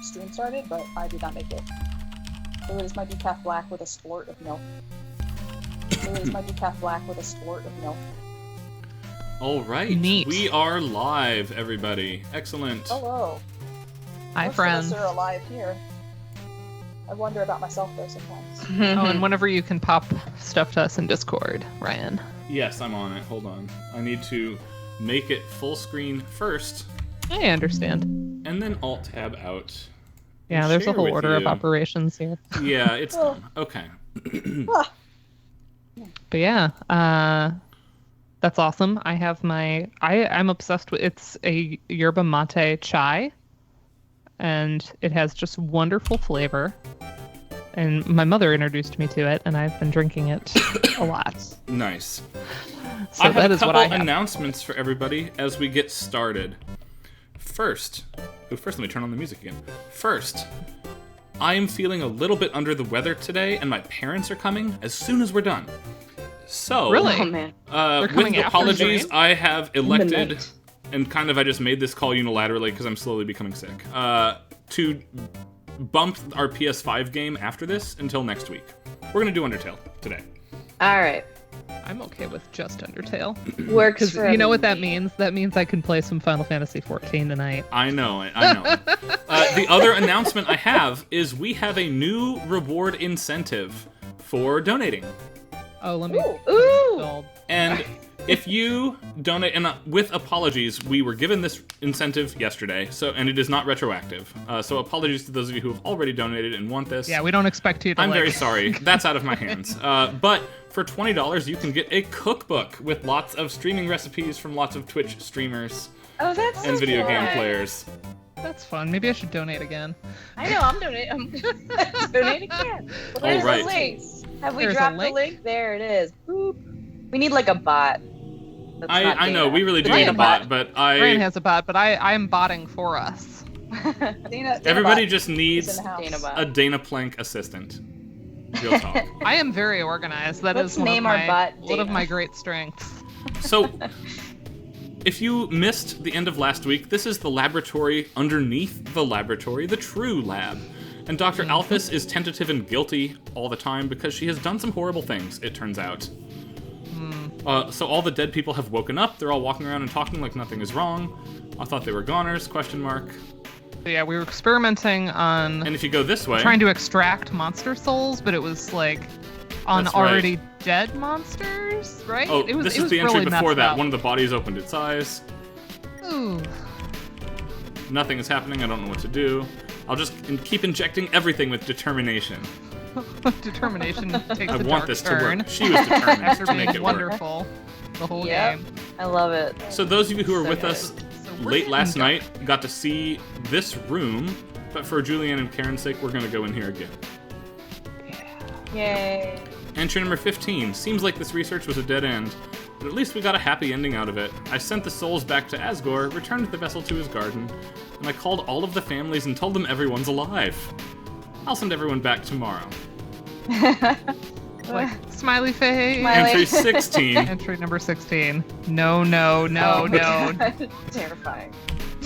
stream started, but I did not make it. So it is my decaf black with a squirt of milk. It is my decaf black with a squirt of milk. All right, Neat. We are live, everybody. Excellent. Hello. Hi, Most friends. of us are alive here. I wonder about myself though sometimes. Oh, and whenever you can pop stuff to us in Discord, Ryan. Yes, I'm on it. Hold on. I need to make it full screen first, I understand. and then Alt-Tab out. Yeah, and there's a share whole with order of you. operations here. Yeah, it's Oh. done. Okay. Ah, But yeah, that's awesome. I have I'm obsessed with, it's a yerba mate chai, and it has just wonderful flavor. And my mother introduced me to it, and I've been drinking it a lot. Nice. So I have that a is what couple I have. announcements for everybody as we get started. First, let me turn on the music again. First, I am feeling a little bit under the weather today, and my parents are coming as soon as we're done. So, Really? Oh man. with coming after apologies, stream? I have elected, Midnight. and kind of I just made this call unilaterally because I'm slowly becoming sick, to bump our PS5 game after this until next week. We're going to do Undertale today. All right. I'm okay with just Undertale. Works Because for you know what that everybody. means? That means I can play some Final Fantasy XIV tonight. I know. The other announcement I have is we have a new reward incentive for donating. Oh, let me... Ooh. And if you donate, and with apologies, we were given this incentive yesterday, and it is not retroactive. So apologies to those of you who have already donated and want this. Yeah, we don't expect you to I'm like... very sorry. That's out of my hands. But for $20, you can get a cookbook with lots of streaming recipes from lots of Twitch streamers Oh, that's and so video game cool. players. That's fun. Maybe I should donate again. I know. I'm donating. I'm donating again. Well, there's right. a link. Have we There's a dropped the link? link? There it is. Boop. We need like a bot. That's not I know, Dana. we really do It's need a Dana bot, but Ryan has a bot, but I'm botting for us. Dana everybody Bot just is needs in the house. Dana bot. a Dana Plank assistant. Real talk. I am very organized. That Let's is one name of our my, bot one of Dana. my great strengths. So, if you missed the end of last week, this is the laboratory underneath the laboratory, the true lab. And Dr. Alphys is tentative and guilty all the time because she has done some horrible things, it turns out. So all the dead people have woken up, they're all walking around and talking like nothing is wrong. I thought they were goners, question mark. So yeah, we were experimenting on And if you go this way, trying to extract monster souls, but it was like on That's right. already dead monsters, right? oh, it was, this it is was the entry really before messed that. up. One of the bodies opened its eyes. Ooh. Nothing is happening, I don't know what to do. I'll just keep injecting everything with determination. Determination takes I a want dark this turn to work. She was determined after to make being it work. wonderful the whole Yep. game. I love it. So those of you who were So with good. us So we're late getting last dark. night got to see this room, but for Julianne and Karen's sake, we're going to go in here again. Yay. Entry number 15. Seems like this research was a dead end, but at least we got a happy ending out of it. I sent the souls back to Asgore, returned the vessel to his garden, and I called all of the families and told them everyone's alive. I'll send everyone back tomorrow. Like smiley face. Smiley. Entry 16. Entry number 16. No, no, no, Oh, no. God. Terrifying.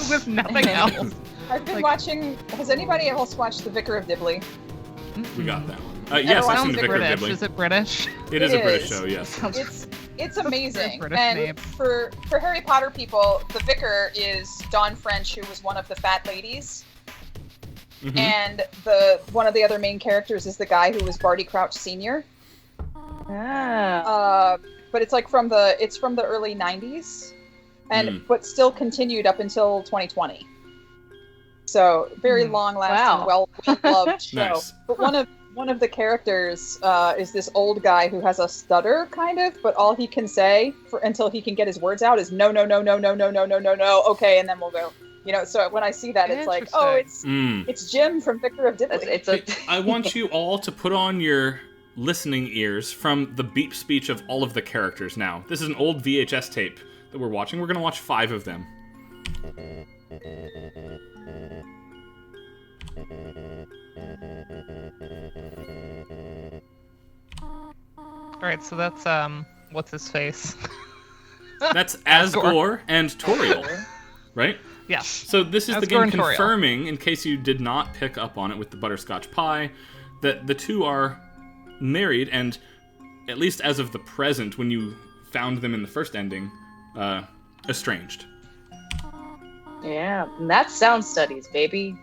With nothing else. I've been Like- watching. Has anybody else watched The Vicar of Dibley? We got that one. Yes, I've Sounds seen the Vicar of British. Dibley. Is it British? It is a It British is. show, yes. It's amazing. British And name. for Harry Potter people, the Vicar is Dawn French, who was one of the fat ladies, Mhm. and one of the other main characters is the guy who was Barty Crouch Sr. Ah. But it's like from the early '90s, and but still continued up until 2020. So very long-lasting, Wow. well-loved show. Nice. But one of the characters is this old guy who has a stutter, kind of, but all he can say until he can get his words out is no, no, no, no, no, no, no, no, no, no. Okay, and then we'll go. You know, so when I see that, it's like, oh, it's Jim from Vicar of Dibley. It's a. I want you all to put on your listening ears from the beep speech of all of the characters now. This is an old VHS tape that we're watching. We're going to watch 5 of them. Alright, so that's, what's his face? That's Asgore and Toriel, right? Yes. So this is As the game gubernatorial. confirming, in case you did not pick up on it with the butterscotch pie, that the two are married, and at least as of the present, when you found them in the first ending, estranged. Yeah, and that's sound studies, baby.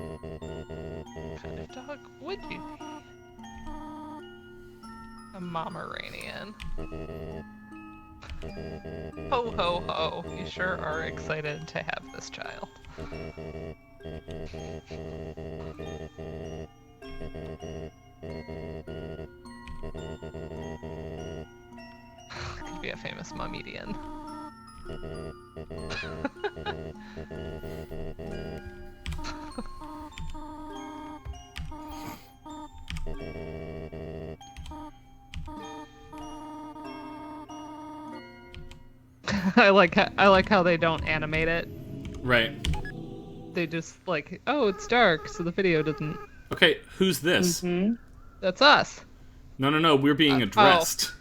What kind of dog would you be? A Pomeranian. Ho ho ho, you sure are excited to have this child. Could be a famous Mommedian. I like how they don't animate it. Right. They just like, oh, it's dark, so the video doesn't. Okay, who's this? Mm-hmm. That's us. No, we're being addressed.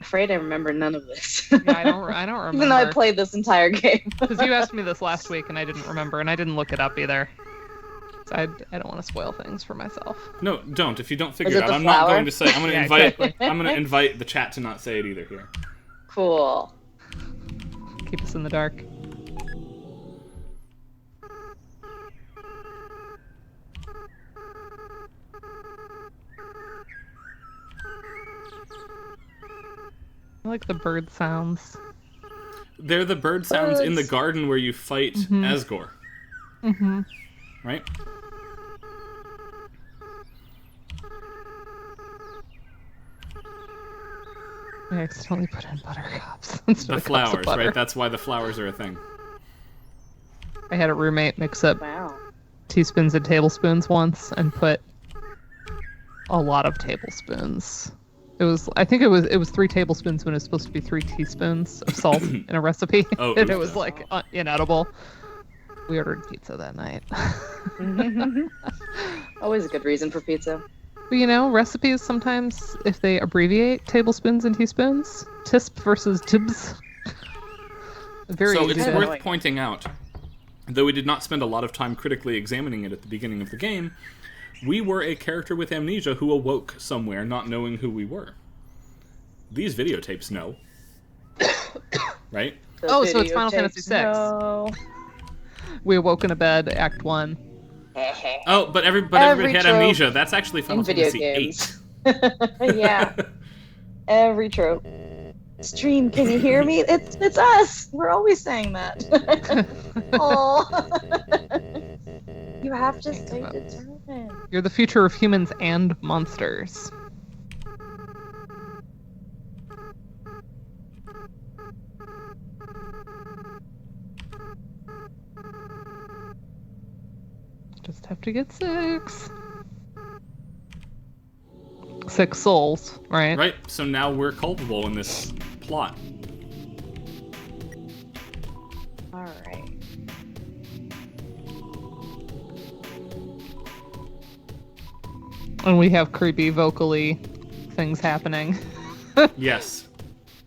Afraid I remember none of this. Yeah, I don't remember. Even though I played this entire game. Because you asked me this last week and I didn't remember, and I didn't look it up either. So I don't want to spoil things for myself. No, don't. If you don't figure Is it it out, the I'm not flower? going to say. I'm going to Yeah, invite. exactly. I'm going to invite the chat to not say it either here. Cool. Keep us in the dark. I like the bird sounds. They're the bird sounds in the Birds. garden where you fight Asgore, Mm-hmm. right? I accidentally put in buttercups. instead The of cups of flowers, butter. right? That's why the flowers are a thing. I had a roommate mix up Wow. teaspoons and tablespoons once and put a lot of tablespoons. I think it was 3 tablespoons when it was supposed to be 3 teaspoons of salt in a recipe. Oh, and it oof. was like inedible. We ordered pizza that night. Always a good reason for pizza. But you know, recipes sometimes, if they abbreviate tablespoons and teaspoons, tisp versus tibs. Very So easy it's to- worth annoying. pointing out, though we did not spend a lot of time critically examining it at the beginning of the game, we were a character with amnesia who awoke somewhere not knowing who we were. These videotapes know. Right? The Oh, so it's videotapes Final Fantasy VI. know. We awoke in a bed, Act 1. Oh, but everybody had trope amnesia. That's actually Final in video Fantasy games. VIII. Yeah. Every trope. Stream, can you hear me? It's us. We're always saying that. Oh. You have to stay determined. You're the future of humans and monsters. Just have to get 6. 6 souls, right? Right? So now we're culpable in this plot. All right. And we have creepy vocally things happening. Yes.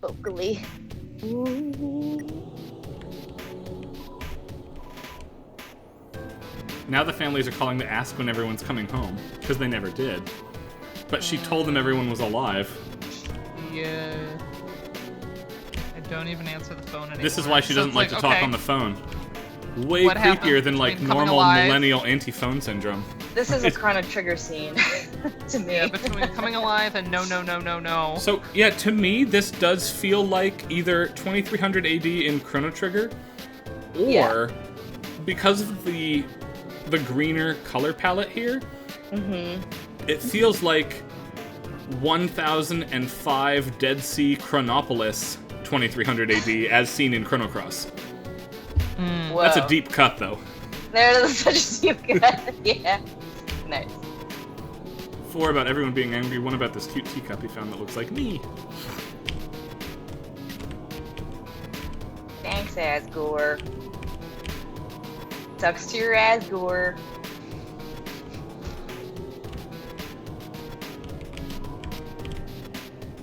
Vocally. Now the families are calling to ask when everyone's coming home, because they never did. But she told them everyone was alive. Yeah. I don't even answer the phone anymore. This is why she So doesn't it's like to talk on the phone. Way What creepier happens than like between coming normal alive- millennial anti-phone syndrome. This is a Chrono Trigger scene to me. Yeah, between coming alive and no. So yeah, to me this does feel like either 2300 AD in Chrono Trigger, or Yeah. because of the greener color palette here, it feels like 1005 Dead Sea Chronopolis 2300 AD as seen in Chrono Cross. That's a Whoa. deep cut though. There's such a deep cut. Yeah. Nice. 4 about everyone being angry, 1 about this cute teacup he found that looks like me. Thanks, Asgore. Sucks to your Asgore.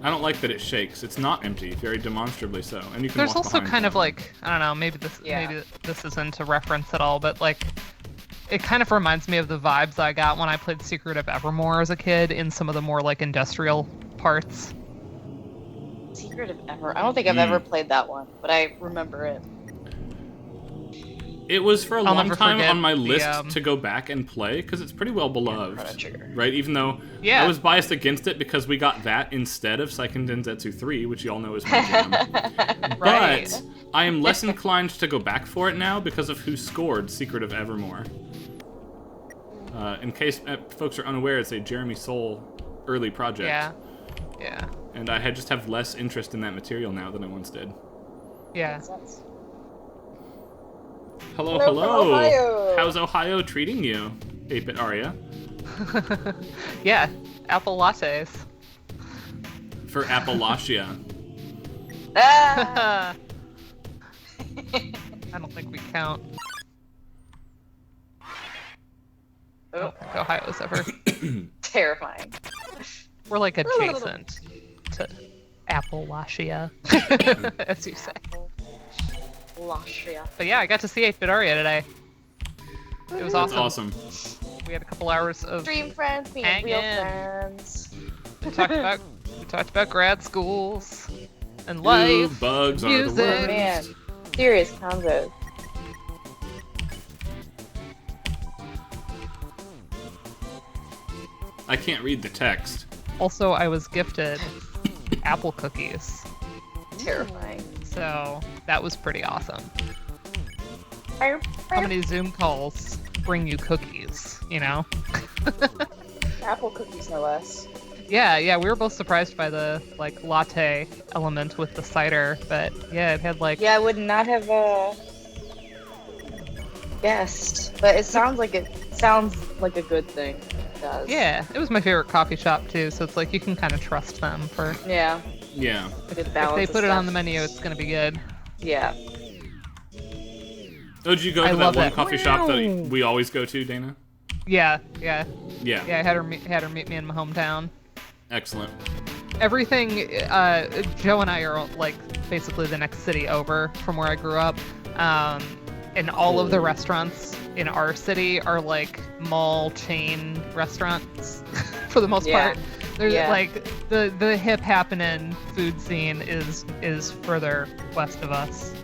I don't like that it shakes. It's not empty, very demonstrably so. And you can There's walk also behind kind it. of like, I don't know, maybe this isn't a reference at all, but like it kind of reminds me of the vibes I got when I played Secret of Evermore as a kid in some of the more like industrial parts. Secret of Ever. I don't think I've ever played that one, but I remember it. It was for a I'll long never time forget on my the, list to go back and play, because it's pretty well beloved. Chrono Trigger. Right? Even though Yeah. I was biased against it because we got that instead of Seiken Densetsu 3, which you all know is my jam. Right. But I am less inclined to go back for it now because of who scored Secret of Evermore. In case folks are unaware, it's a Jeremy Soule early project. Yeah. Yeah. And I just have less interest in that material now than I once did. Yeah. Makes sense. Hello, Hello from Ohio. How's Ohio treating you, 8-Bit Aria? Yeah. Apple lattes. For Appalachia. Ah! I don't think we count. I Oh, don't think Ohio's ever. terrifying. We're like adjacent to Appalachia, as you say. Lashria. But yeah, I got to see 8-Bit Aria today. It was That's awesome. awesome. We had a couple hours of Dream friends being Hang real in. friends. we talked about grad schools and Ooh, life. bugs are the music. Oh worst. man, serious convo. I can't read the text. Also, I was gifted apple cookies, Terrifying. so that was pretty awesome. How many Zoom calls bring you cookies, you know? Apple cookies, no less. Yeah, we were both surprised by the like latte element with the cider, but yeah, it had like Yeah, I would not have guessed, but it sounds like a good thing. It does. yeah, it was my favorite coffee shop too, so it's like you can kind of trust them for Yeah. Yeah. Good if balance they of put it on stuff. the menu, it's gonna be good. Yeah. Oh, did you go I to that love one that. coffee shop that we always go to, Dana? Yeah. Yeah. I had her meet me in my hometown. Excellent. Everything, Joe and I are like basically the next city over from where I grew up, and all of the restaurants in our city are like mall chain restaurants for the most Yeah. part. There's Yeah. like the hip happening food scene is further west of us.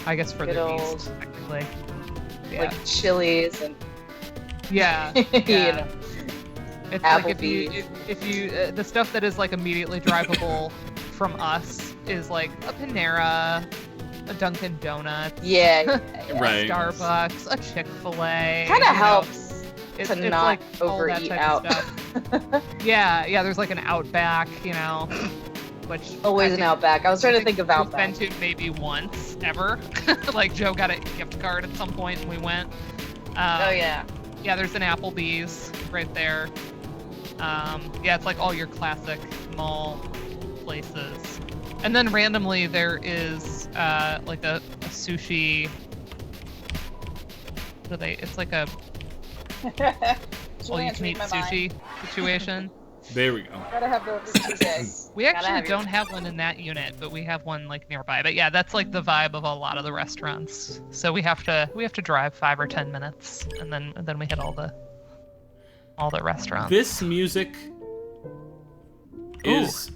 I guess further Good old- east, technically. Yeah. Like Chili's and yeah. you Yeah. know. It's like if Applebee's. you the stuff that is like immediately drivable from us is like a Panera, a Dunkin' Donuts, Yeah. Right. a Starbucks, a Chick-fil-A. Kind you of know. helps It's to not like all that overeat type out. of stuff. Yeah. There's like an Outback, you know, which Always I an think- Outback. I was trying to think of we've Outback. been to maybe once ever. Like Joe got a gift card at some point and we went. Oh yeah. Yeah, there's an Applebee's right there. Yeah, it's like all your classic mall places. And then randomly there is like a sushi. What are they? It's like a all you can eat sushi situation. There we go. Gotta have those Tuesdays. We Gotta actually have your- don't have one in that unit, but we have one like nearby. But yeah, that's like the vibe of a lot of the restaurants. So we have to drive 5 or 10 minutes, and then we hit all the restaurants. This music is.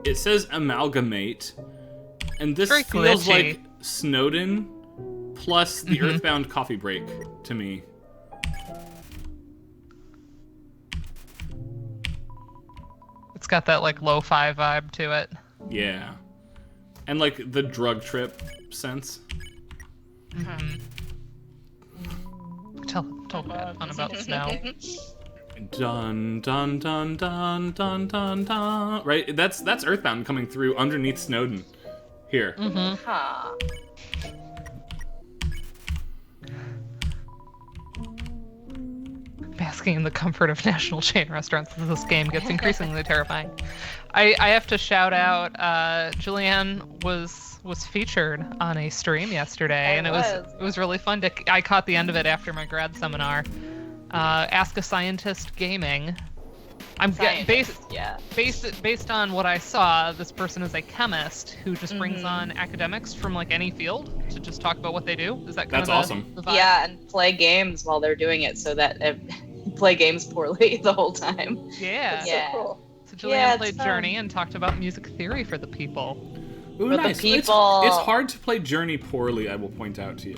It says amalgamate, and this Very feels glitchy. like Snowden plus the Earthbound coffee break to me. It's got that like lo-fi vibe to it. Yeah. And like the drug trip sense. Tell Bad Fun about snow. Dun dun dun dun dun dun dun. Right? That's Earthbound coming through underneath Snowden. Here. Huh. basking in the comfort of national chain restaurants as this game gets increasingly terrifying. I have to shout out, Julianne was featured on a stream yesterday, and it was really fun I caught the end of it after my grad seminar. Ask a Scientist Gaming. Based on what I saw, this person is a chemist who just brings on academics from like any field to just talk about what they do. Is that kind That's of awesome? The vibe? Yeah, and play games while they're doing it, so that play games poorly the whole time. Yeah. So cool. So Julianne played Journey and talked about music theory for the people. Ooh, For nice. the people. It's hard to play Journey poorly, I will point out to you.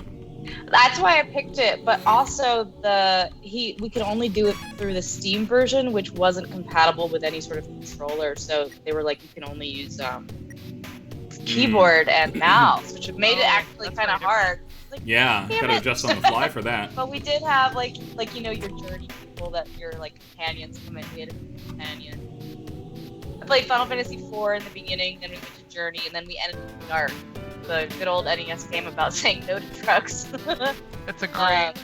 That's why I picked it, but also we could only do it through the Steam version, which wasn't compatible with any sort of controller. So they were like, you can only use keyboard and mouse, which made it actually kind of hard. Like, Yeah, gotta adjust on the fly for that. But we did have like your Journey people that your like companions come in. We had a companion. I played Final Fantasy IV in the beginning, then we went to Journey, and then we ended with Narc, the good old NES game about saying no to drugs. It's a great.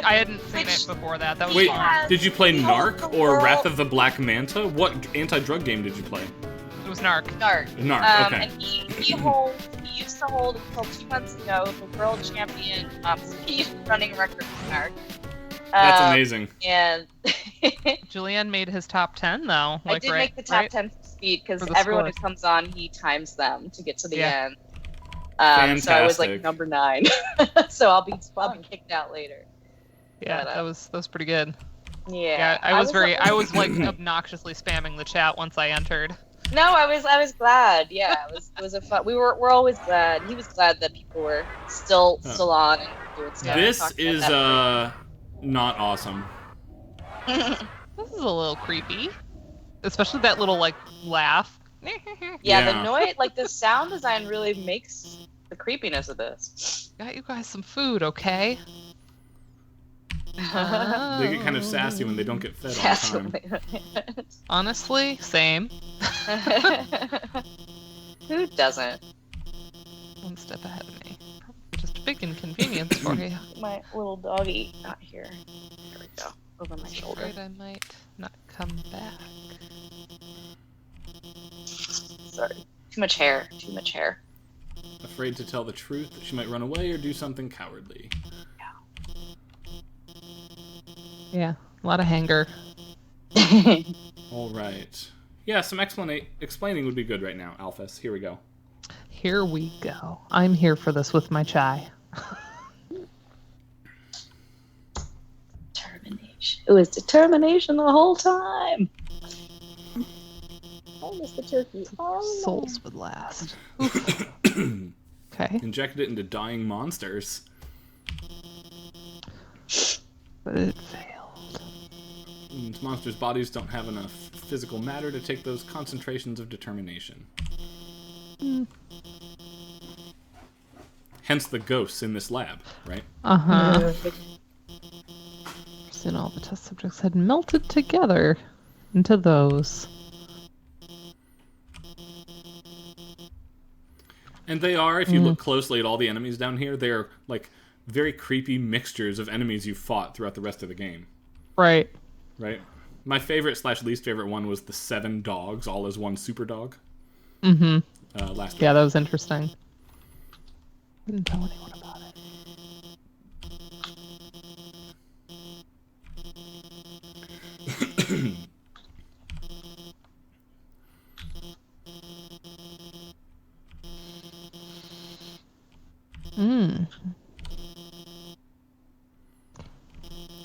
I hadn't seen it before that. That was Wait, fun. did you play the Narc whole or world- Wrath of the Black Manta? What anti-drug game did you play? It was Narc. Narc. Narc, okay. And he used to hold until 2 months ago the world champion speed running record for Narc. That's amazing. And Julianne made his top 10 though. I did make the top 10 for speed because everyone who comes on, he times them to get to the end. So I was like number 9. So I'll be kicked out later. Yeah, that was pretty good. Yeah, I was like obnoxiously spamming the chat once I entered. No, I was glad. Yeah, it was a fun. We're always glad. He was glad that people were still on and doing stuff. This is not awesome. This is a little creepy, especially that little like laugh. Yeah, the noise, like the sound design, really makes the creepiness of this. Got you guys some food, okay? They get kind of sassy when they don't get fed all the time. Honestly, same. Who doesn't? One step ahead of me. Probably just a big inconvenience for you. My little doggy, not here. There we go. Over my shoulder. Afraid I might not come back. Sorry. Too much hair. Too much hair. Afraid to tell the truth that she might run away or do something cowardly. Yeah, a lot of hanger. All right. Yeah, some explaining would be good right now, Alphys. Here we go. Here we go. I'm here for this with my chai. Determination. It was determination the whole time. Oh, Mr. Turkey. Oh, Souls would last. Okay. Injected it into dying monsters. But it failed. These monsters' bodies don't have enough physical matter to take those concentrations of determination. Hence the ghosts in this lab, right? Uh-huh. Soon all the test subjects had melted together into those. And they are, if you look closely at all the enemies down here, they're like very creepy mixtures of enemies you fought throughout the rest of the game. Right. Right? My favorite / least favorite one was the 7 dogs, all as one super dog. Mm-hmm. Last week. Yeah, that was interesting. Didn't tell anyone about it.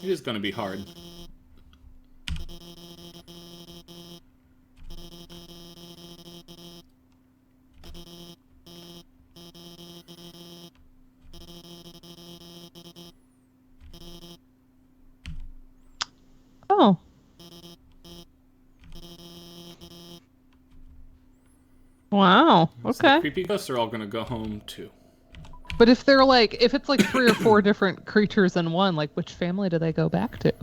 It is going to be hard. Oh. Wow. So Okay. the creepy ghosts are all going to go home too. But if it's like 3 or 4 different creatures in one, like which family do they go back to?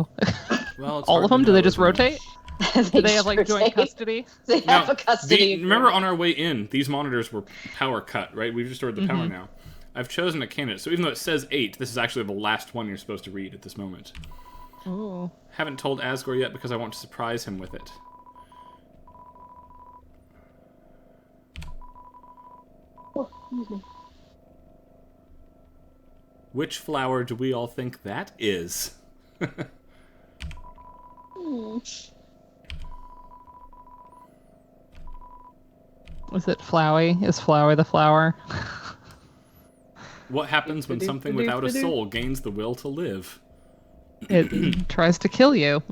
Well, it's all hard of them? to Do they know, just isn't it? rotate? Do they have like joint custody? They have Now, a custody. remember on our way in, these monitors were power cut, right? We've restored the power now. I've chosen a candidate, so even though it says 8, this is actually the last one you're supposed to read at this moment. Ooh. Haven't told Asgore yet because I want to surprise him with it. Oh, excuse me. Which flower do we all think that is? Is it Flowey? Is Flowey the flower? What happens when something without a soul gains the will to live? It tries to kill you.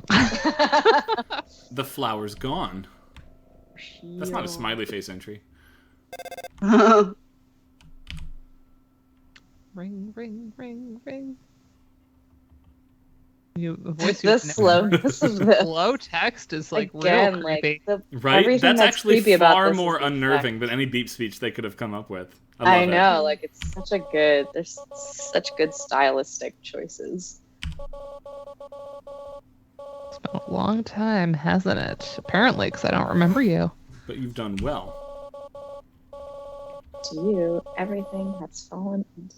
The flower's gone. That's not a smiley face entry. Ring, ring, ring, ring. A voice This slow text is like again, real creepy. like Right? everything That's actually creepy about far this is more the unnerving fact. than any beep speech they could have come up with. I love it. know, like it's such a good. There's such good stylistic choices. It's been a long time, hasn't it? Apparently, because I don't remember you. But you've done well. To you, everything has fallen into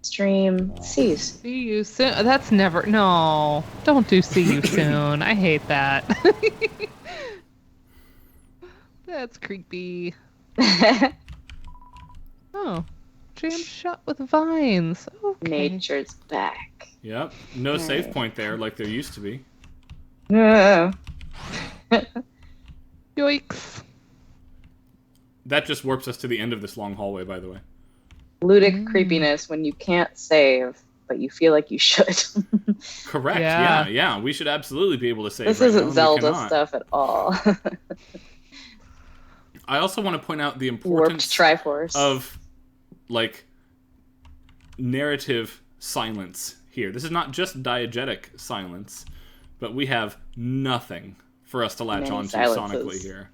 stream. Cease. See you soon. That's never. No, don't do see you soon. I hate that. That's creepy. Oh, jam shut with vines. Okay. Nature's back. Yep. No save point there like there used to be. Yoicks. That just warps us to the end of this long hallway, by the way. Ludic creepiness when you can't save, but you feel like you should. Correct. Yeah. Yeah. We should absolutely be able to save. This right isn't now, and we Zelda cannot. stuff at all. I also want to point out the Warped importance Triforce. of like narrative silence here. This is not just diegetic silence, but we have nothing for us to latch Many onto silences. sonically here.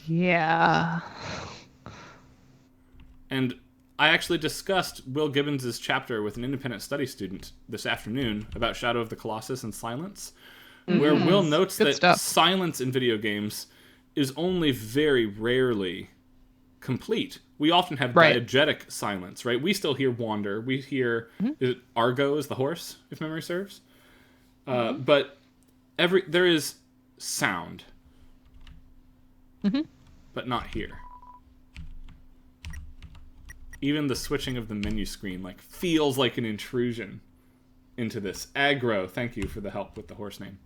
Yeah. And I actually discussed Will Gibbons' chapter with an independent study student this afternoon about Shadow of the Colossus and silence, where Will notes Good that stuff. silence in video games is only very rarely complete. We often have Right. diegetic silence, right? We still hear Wander. We hear is it Argo is the horse, if memory serves. But there is sound, but not here. Even the switching of the menu screen like feels like an intrusion into this. Aggro, thank you for the help with the horse name.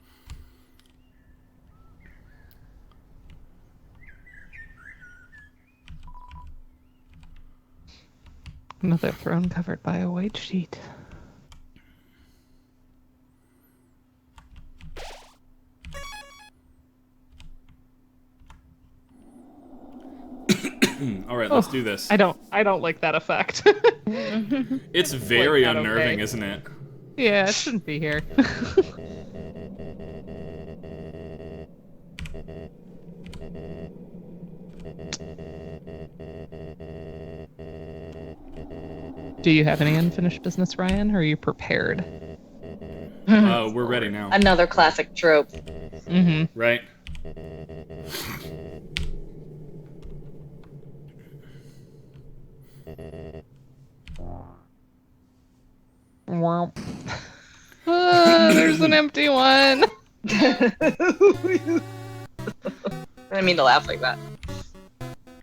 Another throne covered by a white sheet. All right, let's do this. I don't like that effect. It's very Like, not unnerving, okay. isn't it? Yeah, it shouldn't be here. Do you have any unfinished business, Ryan? Or are you prepared? We're ready now. Another classic trope. Mm-hmm. Right? Womp. There's an empty one. I didn't mean to laugh like that.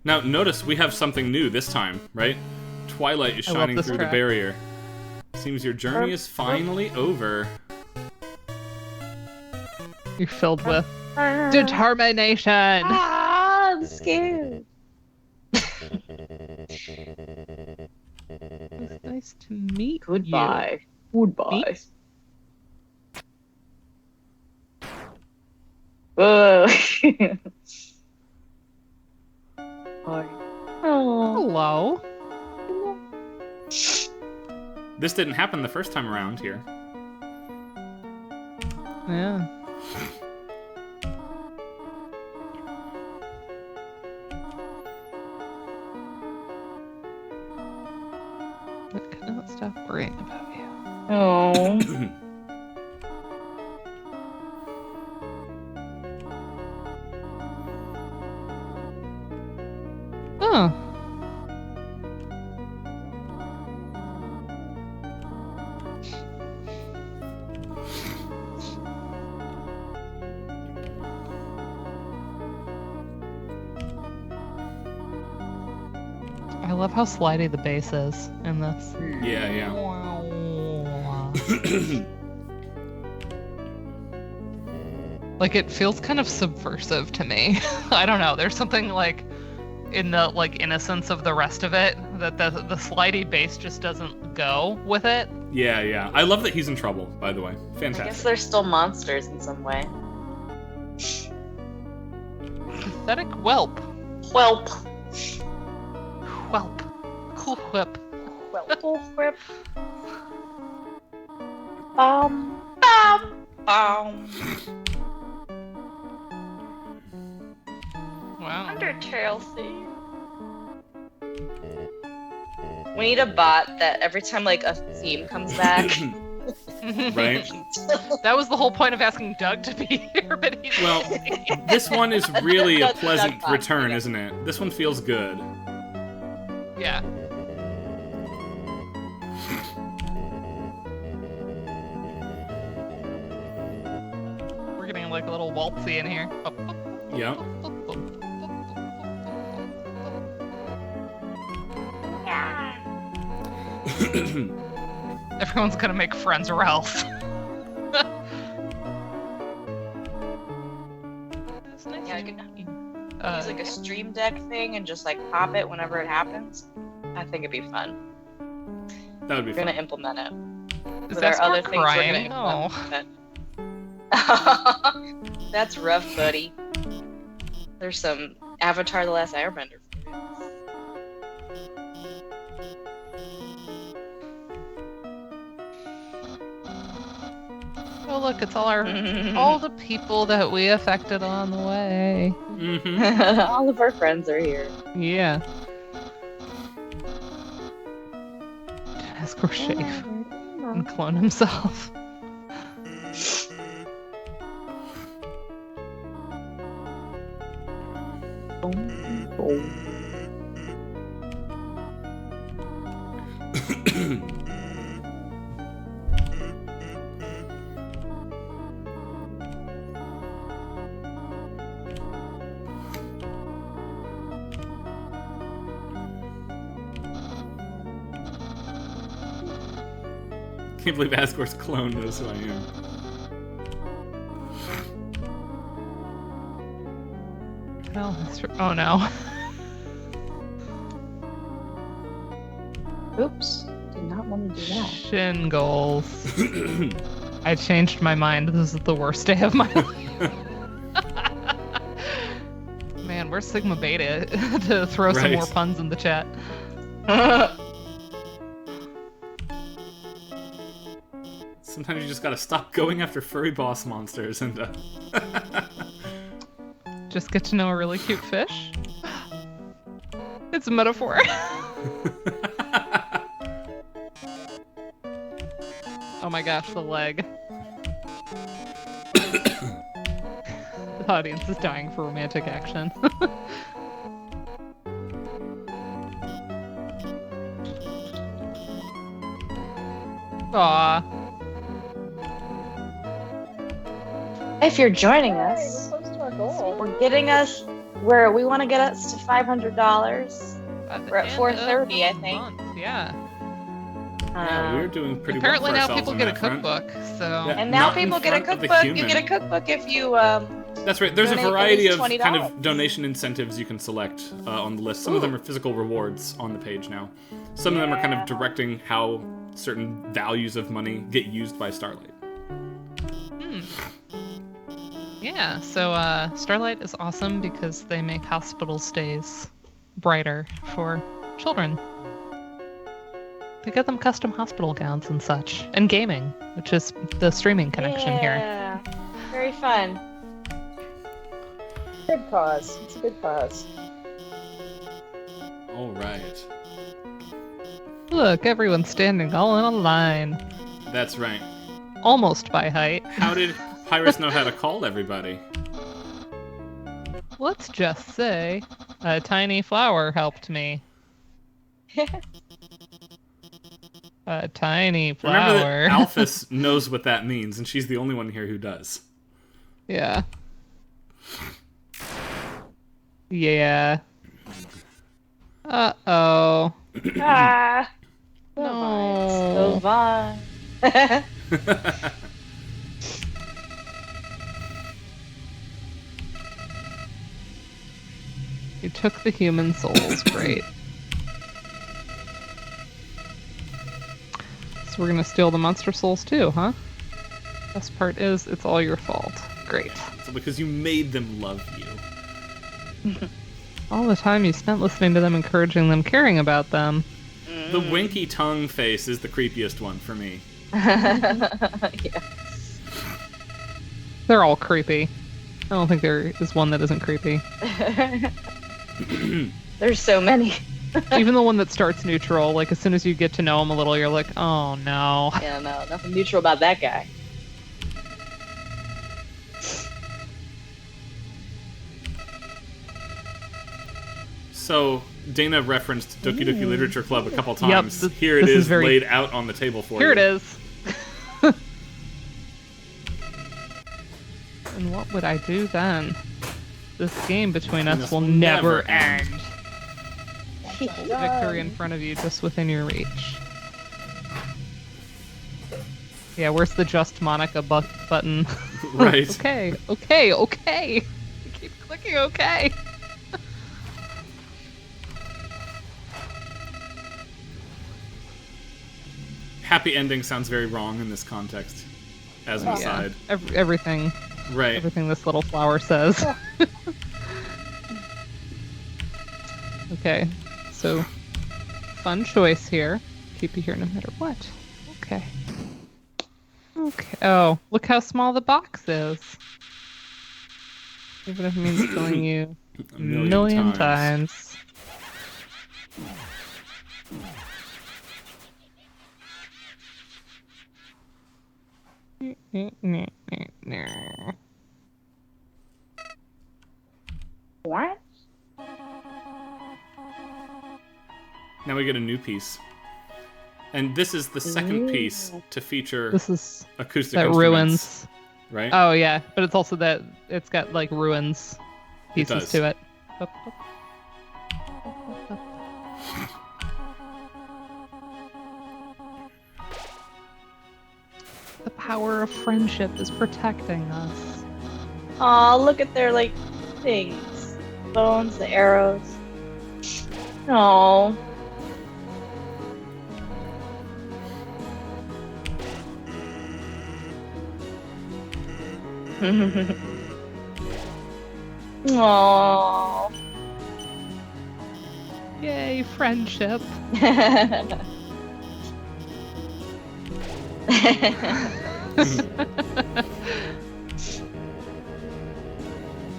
Now, notice we have something new this time, right? Twilight is I love shining this through track. the barrier. Seems your journey is finally over. You're filled with determination. I'm scared. It's nice to meet Goodbye. Goodbye. Whoa. you. Oh. Hello. This didn't happen the first time around here. Yeah. I cannot stop worrying about you. Oh. Oh. love how slidey the bass is in this. Yeah. Like, it feels kind of subversive to me. I don't know. There's something like in the like innocence of the rest of it that the slidey bass just doesn't go with it. Yeah. I love that he's in trouble, by the way. I Fantastic. guess they're still monsters in some way. Pathetic whelp. Whelp. Cool whip. Cool whip. Bum. Wow. Undertale theme. We need a bot that every time like a theme comes back. Right? That was the whole point of asking Doug to be here, but he's Well, this one is really a Doug pleasant bot. return, isn't it? This one feels good. yeah. We're getting like a little waltzy in here. Yeah. Everyone's gonna make friends or else. Yeah, I could use like a stream deck thing and just like pop it whenever it happens. I think it'd be fun. That would be We're fun. gonna implement it. Is With that our other start things, we're crying? gonna Oh. implement it. That's rough, buddy. There's some Avatar: The Last Airbender for you. Oh look, it's all the people that we affected on the way. Mm-hmm. All of our friends are here. Yeah. Ask or shave and clone himself. Can't believe Asgore's clone knows who I am. Well, that's true. Oh no. Oops. Did not want to do that. Shingles. I changed my mind. This is the worst day of my life. Man, where's Sigma Beta to throw some Right. more puns in the chat? Sometimes you just gotta stop going after furry boss monsters and Just get to know a really cute fish? It's a metaphor. Oh my gosh, the leg. The audience is dying for romantic action. Aw. If you're joining Yay, us, we're close to our goal. we're getting us where we want to get us to $500. We're at 430, I think. Yeah. yeah, we're doing pretty Apparently well now for ourselves people on get a that front. cookbook, so Yeah. And now Not in people get a front of the cookbook. You human. get a cookbook if you That's right. There's a donate at variety least of $20. kind of donation incentives you can select on the list. Some of Ooh. them are physical rewards on the page now. Some of them are kind of directing how certain values of money get used by Starlight. yeah. So Starlight is awesome because they make hospital stays brighter for children. They get them custom hospital gowns and such, and gaming, which is the streaming connection here. Yeah. Very fun. Good cause. It's a good cause. All right. Look, everyone's standing all in a line, That's right. almost by height. How did Pyrus know how to call everybody? Let's just say a tiny flower helped me. A tiny Remember flower. that Alphys knows what that means, and she's the only one here who does. Yeah. Yeah. Uh-oh. Ah, the No. vines. You took the human souls. Great. So we're gonna steal the monster souls too, huh? Best part is, it's all your fault. Great. So because you made them love you. All the time you spent listening to them, encouraging them, caring about them. The winky tongue face is the creepiest one for me. Yeah. They're all creepy. I don't think there is one that isn't creepy. There's so many. Even the one that starts neutral, like as soon as you get to know him a little, you're like, oh no. Yeah, no, nothing neutral about that guy. So, Dana referenced Doki Doki Literature Club a couple times. Yep, Here it this is very... laid out on the table for Here you. it is. And what would I do then? This game between us will never end. Victory in front of you, just within your reach. Yeah, where's the Just Monica button? Right. Okay. You keep clicking okay. Happy ending sounds very wrong in this context, as an aside. Everything. Right. Everything this little flower says. Okay, so fun choice here. Keep you here no matter what. Okay. Okay. Oh, look how small the box is. Even if it means killing you A a million times. What? Now we get a new piece. And this is the second piece to feature This is acoustic that instruments. ruins. Right? Oh yeah, but it's also that it's got like ruins pieces does. to it. The power of friendship is protecting us. Aw, look at their, like, things. Bones, the arrows. No. Aww. Yay, friendship. You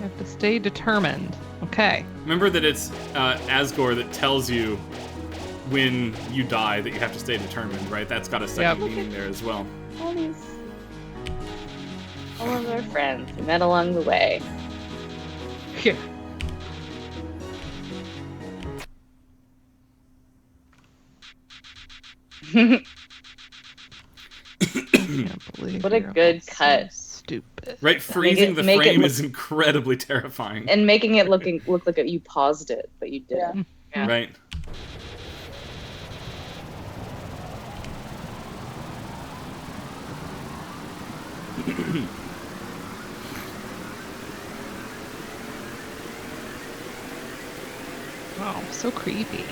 have to stay determined. Okay. Remember that it's Asgore that tells you when you die that you have to stay determined, right? That's got a second meaning there as well. All of our friends we met along the way. Here. What a good cut. Stupid. Right, freezing the make it frame look- is incredibly terrifying. And making it look like you paused it, but you didn't. Yeah. Right. Oh, so creepy.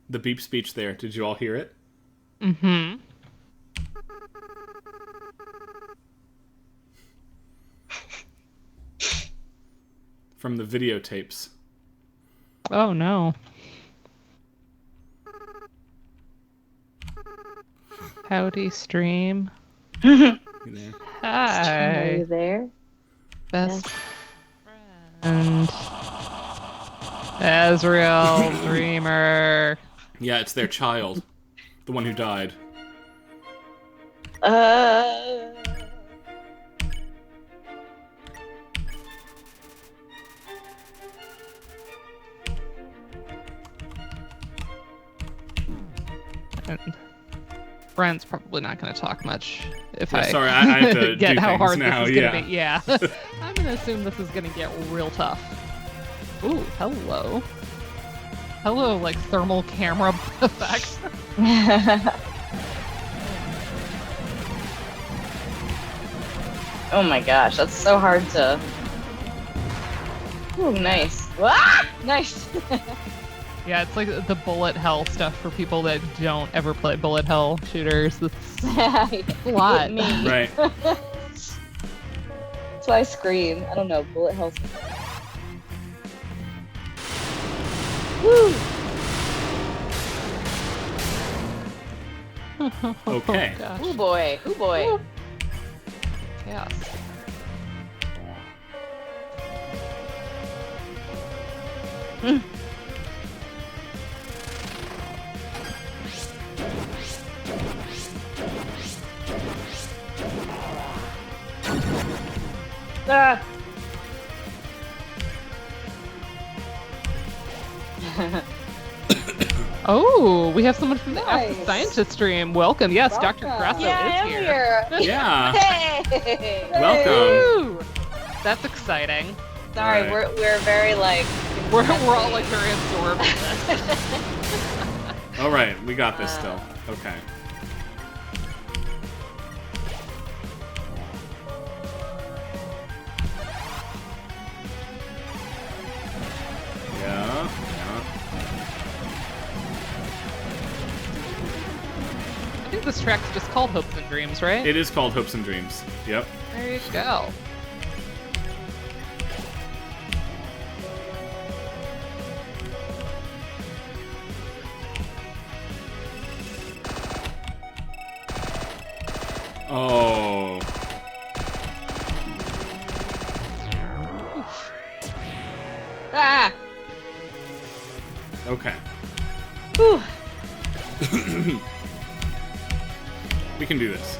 The beep speech there, did you all hear it? Mm-hmm. From the videotapes. Oh no. Howdy, stream. You there? Are Hi. you there? Best friend. Azrael, dreamer. Yeah, it's their child. The one who died. And Brian's probably not going to talk much if Sorry, I have to get do how things hard now. this is going to be. Yeah. I'm going to assume this is going to get real tough. Ooh, hello. Hello, like thermal camera effects. Oh my gosh, that's so hard to. Ooh, nice. Ah! Nice. Yeah, it's like the bullet hell stuff for people that don't ever play bullet hell shooters. It's a lot. Me. Right. That's why I scream. I don't know, bullet hell. Woo! Okay. Oh, gosh. Ooh boy. Ooh boy. Ooh. Chaos. Ah. Oh, we have someone from the Ask the Nice. Scientist stream. Welcome. Yes, Dr. Welcome. Grasso Yeah, I is am here. here. Yeah. Hey. Welcome. Woo! That's exciting. Sorry, Right. we're very like. We're all like very absorbed in this. All right, we got this still. Okay. Yeah. I think this track's just called Hopes and Dreams, right? It is called Hopes and Dreams. Yep. There you go. Oh. Ah. Okay. Whew. We can do this.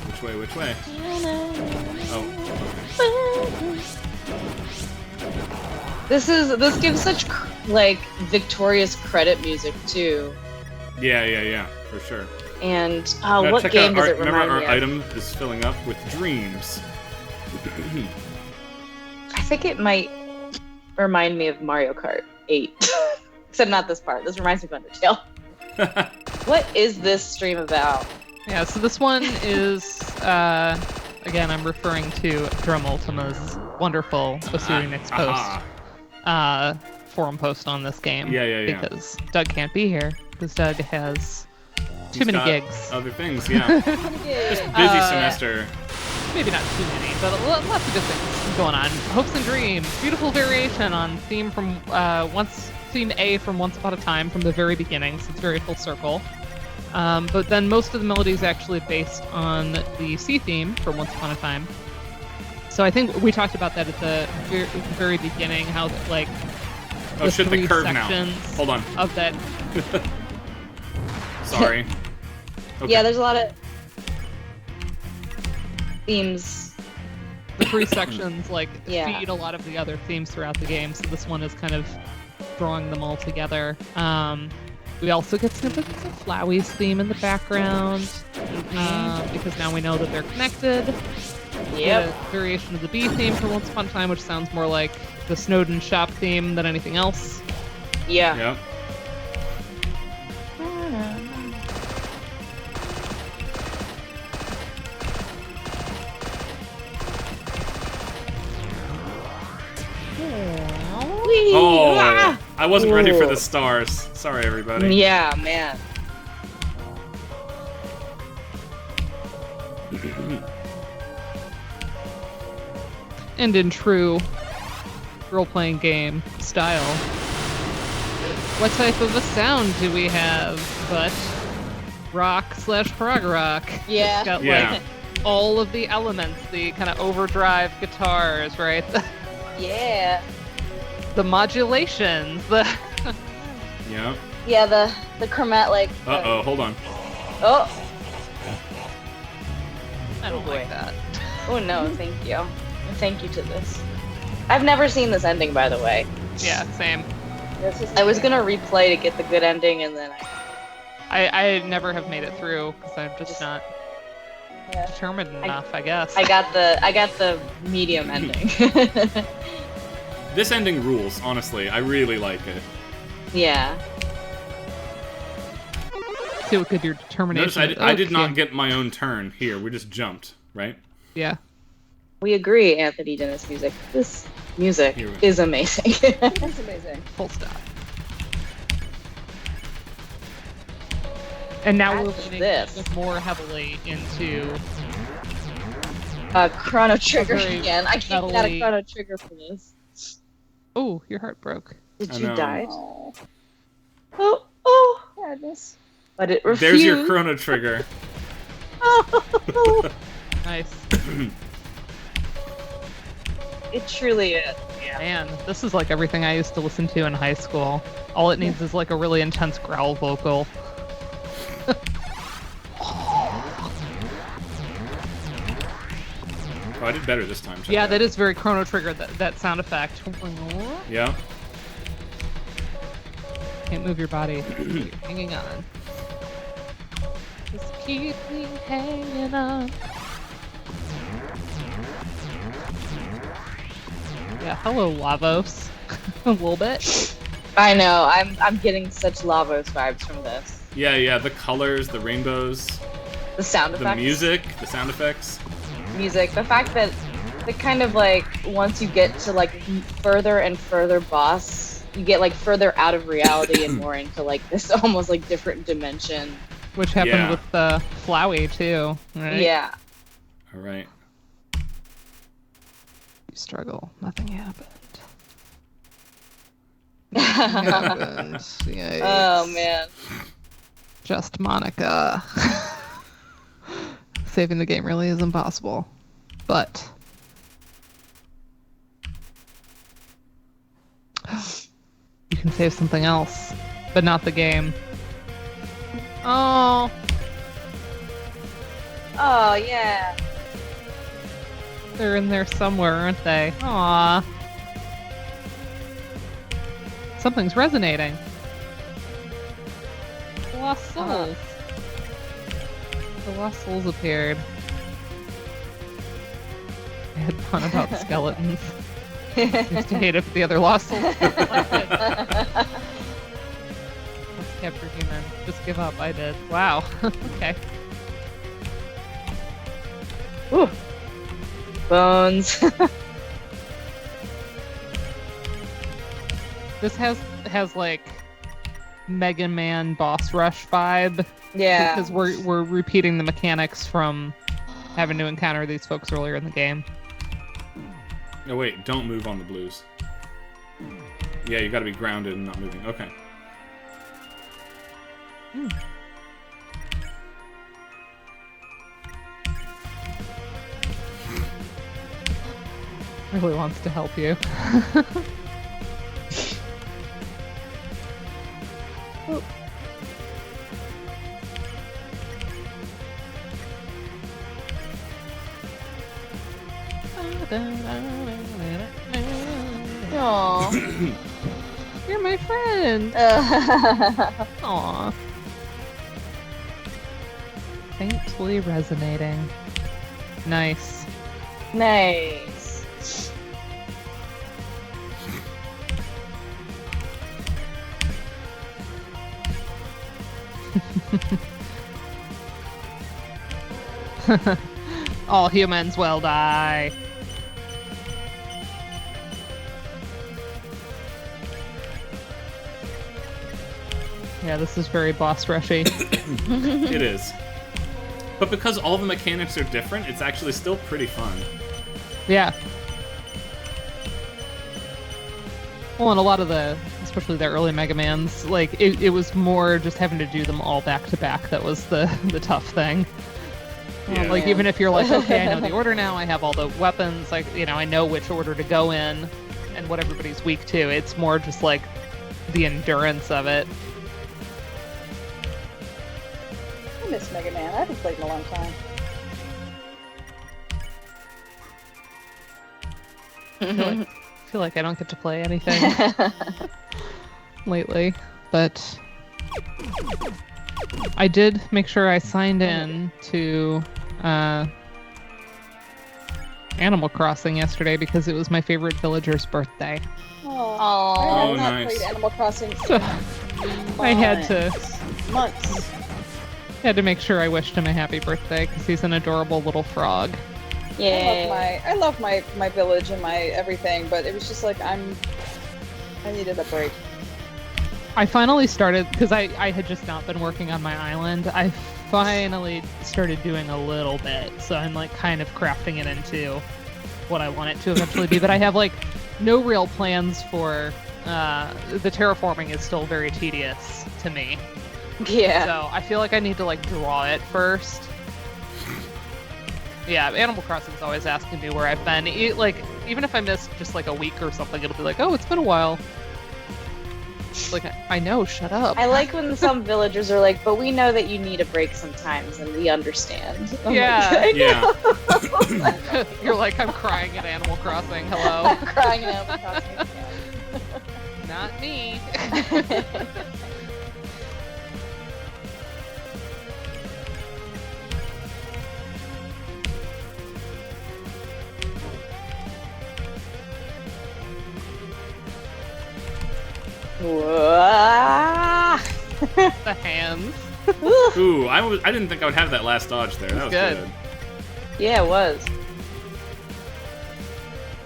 Which way? Which way? Oh. This gives such like victorious credit music too. Okay. Yeah, for sure. And Now what check game out does our, it remind remember our me of? item is filling up with dreams. I think it might remind me of Mario Kart 8. Except not this part. This reminds me of Undertale. What is this stream about? Yeah, so this one is, again, I'm referring to Drum Ultima's wonderful Osiri Nix post, forum post on this game. Yeah. Because Doug can't be here, because Doug has too He's many got gigs. Other things, yeah. Just busy semester. Maybe not too many, but lots of good things going on. Hopes and Dreams, beautiful variation on theme from theme A from Once Upon a Time from the very beginning, so it's very full circle. But then most of the melody is actually based on the C theme from Once Upon a Time. So I think we talked about that at the very beginning, how like Oh shit, the three curve now. sections Hold on. of that. Sorry. Okay. Yeah, there's a lot of themes. The three sections like Yeah. feed a lot of the other themes throughout the game, so this one is kind of drawing them all together. We also get snippets of Flowey's theme in the background, because now we know that they're connected. Yep. A variation of the B theme from Once Upon a Time, which sounds more like the Snowden shop theme than anything else. Yeah. Yep. Oh, I wasn't ready for the stars. Sorry, everybody. Yeah, man. And in true role-playing game style, what type of a sound do we have but rock/prog rock? Yeah. It's got Yeah. like all of the elements, the kind of overdrive guitars, right? Yeah. The modulations, the Yep. Yeah, the chromatic. Uh-oh, hold on. Oh. I don't boy. like that. Oh no, thank you. Thank you to this. I've never seen this ending, by the way. Yeah, same. I was gonna replay to get the good ending, and then I never have made it through because I'm just not Yeah. determined enough, I guess. I got the medium ending. This ending rules, honestly. I really like it. Yeah. See what good your determination Notice is. I did not Okay. get my own turn here. We just jumped, right? Yeah. We agree, Anthony Dennis music. This music Here we go. is amazing. That's amazing. Full stop. And now we're That's leaning this. more heavily into Chrono Trigger very again. I can't get out of metally- Chrono Trigger for this. oh, your heart broke. Did I you know. die? Oh, Oh, sadness. but it refused. There's your Chrono Trigger. Nice. It truly is. Yeah. Man, this is like everything I used to listen to in high school. All it needs is like a really intense growl vocal. Oh, I did better this time. Check Yeah, it that out. is very Chrono Trigger, that sound effect. Yeah. Can't move your body. You're hanging on. Just keep me hanging on. Yeah, hello, Lavos. A little bit. I know. I'm getting such Lavos vibes from this. Yeah, the colors, the rainbows, The sound the effects. music, the sound effects. Music. The fact that the kind of like once you get to like further and further boss, you get like further out of reality and more into like this almost like different dimension. Which happened Yeah. with Flowey, too. Right? Yeah. All right. You struggle. Nothing happened. Oh Happened. Yikes. man. Just Monica. Saving the game really is impossible. But you can save something else, but not the game. Oh, Oh yeah. they're in there somewhere, aren't they? Aw. Something's resonating. Lost souls. The lost souls appeared. I had fun about skeletons. Used to hate if the other lost souls reflected. Let's capture human. Just give up. I did. Wow. Okay. Ooh. Bones. This has like Mega Man boss rush vibe. Yeah. Because we're repeating the mechanics from having to encounter these folks earlier in the game. No, wait, don't move on the blues. Yeah, you gotta be grounded and not moving. Okay. Really wants to help you. Aww. You're my friend. Aw. Faintly resonating. Nice. Nice. All humans will die. Yeah, this is very boss rushy. It is. But because all the mechanics are different, it's actually still pretty fun. Yeah. Well, and a lot of especially the early Mega Mans, like, it was more just having to do them all back to back that was the tough thing. Yeah. Like, even if you're like, okay, I know the order now, I have all the weapons, like, I know which order to go in and what everybody's weak to. It's more just like the endurance of it. I miss Mega Man. I haven't played in a long time. feel like I don't get to play anything lately, but I did make sure I signed in to Animal Crossing yesterday because it was my favorite villager's birthday. I have not nice. played Animal Crossing So in I had months. to make sure I wished him a happy birthday because he's an adorable little frog. Yeah. I love my village and my everything, but it was just like I needed a break. I finally started, because I had just not been working on my island, I finally started doing a little bit, so I'm like kind of crafting it into what I want it to eventually be, but I have like no real plans for, the terraforming is still very tedious to me. Yeah. So I feel like I need to like draw it first. Yeah, Animal Crossing's always asking me where I've been. Even if I missed just like a week or something, it'll be like, oh, it's been a while. Like, I know, shut up. I like when some villagers are like, but we know that you need a break sometimes, and we understand. I'm Yeah. like, Yeah. You're like, I'm crying at Animal Crossing. Hello. I'm crying in Animal Crossing. Not me. The hands. Ooh, I didn't think I would have that last dodge there. That was Good. good. Yeah, it was.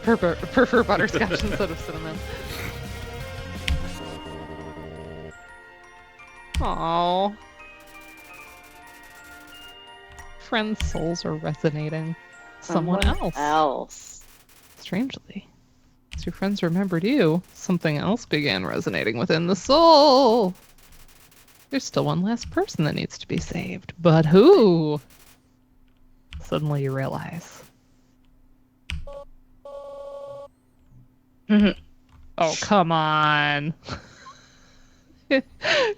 Prefer butterscotch instead of cinnamon. Aww. Friends' souls are resonating. Someone else. Strangely, as your friends remembered you, something else began resonating within the soul. There's still one last person that needs to be saved. But who? Suddenly you realize. Oh, come on.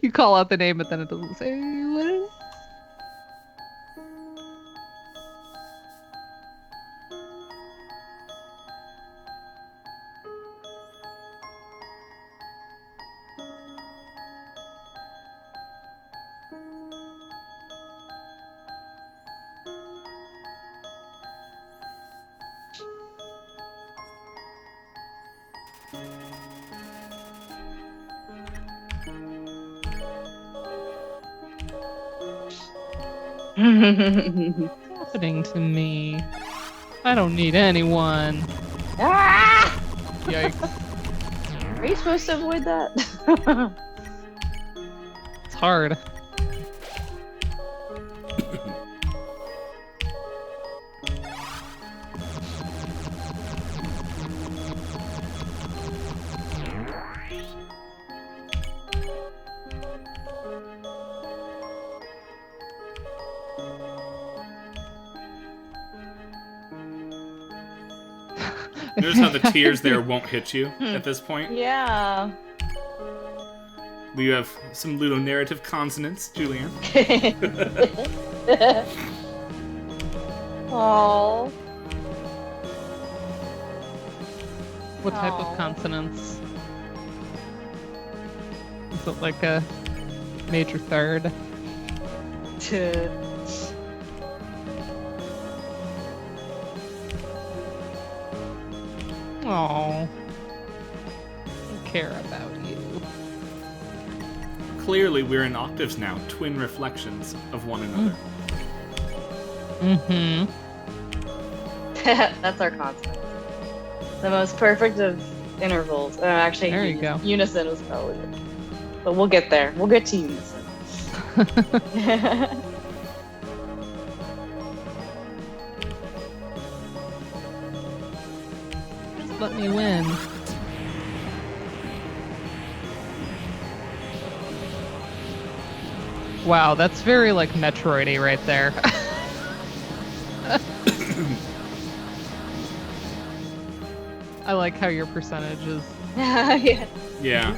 You call out the name, but then it doesn't say what it is. What's happening to me? I don't need anyone. Ah! Yikes. Are you supposed to avoid that? It's hard. Notice how the tears there won't hit you at this point? Yeah. You have some ludonarrative consonants, Julianne. Aww. What type Aw. of consonants? Is it like a major third? Oh, I care about you. Clearly, we're in octaves now, twin reflections of one another. Mm-hmm. That's our consonant. The most perfect of intervals. Actually, There you go. Unison was probably good. But we'll get there. We'll get to unison. Just let me win. Wow, that's very like Metroid-y right there. I like how your percentage is. Yeah. Yeah.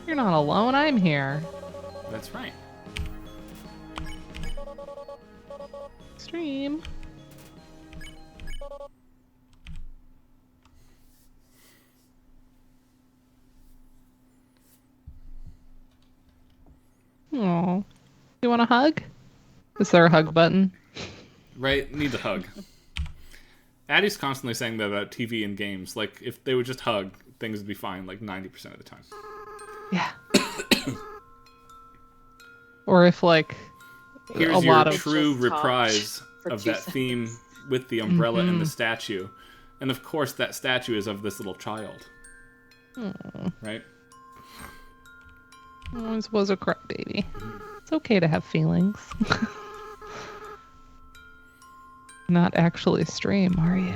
You're not alone, I'm here. That's right. Stream. Oh, you want a hug? Is there a hug button? Right? Need a hug. Addie's constantly saying that about TV and games. Like, if they would just hug, things would be fine, like 90% of the time. Yeah. Or if, like, Here's a your lot of true Just reprise for of 2 that seconds. theme with the umbrella and the statue. And of course, that statue is of this little child. Right? always was a crybaby. It's okay to have feelings. Not actually stream, are you?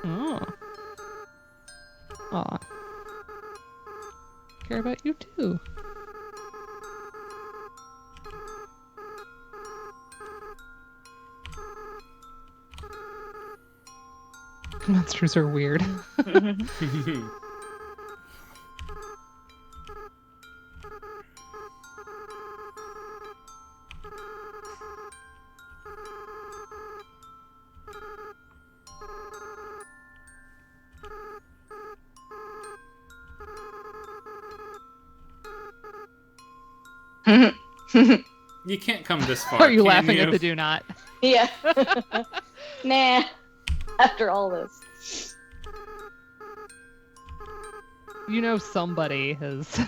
Oh. Aw. Care about you too. Monsters are weird. You can't come this far. Are you can laughing you? at the do not? Yeah. Nah. After all this. You know somebody has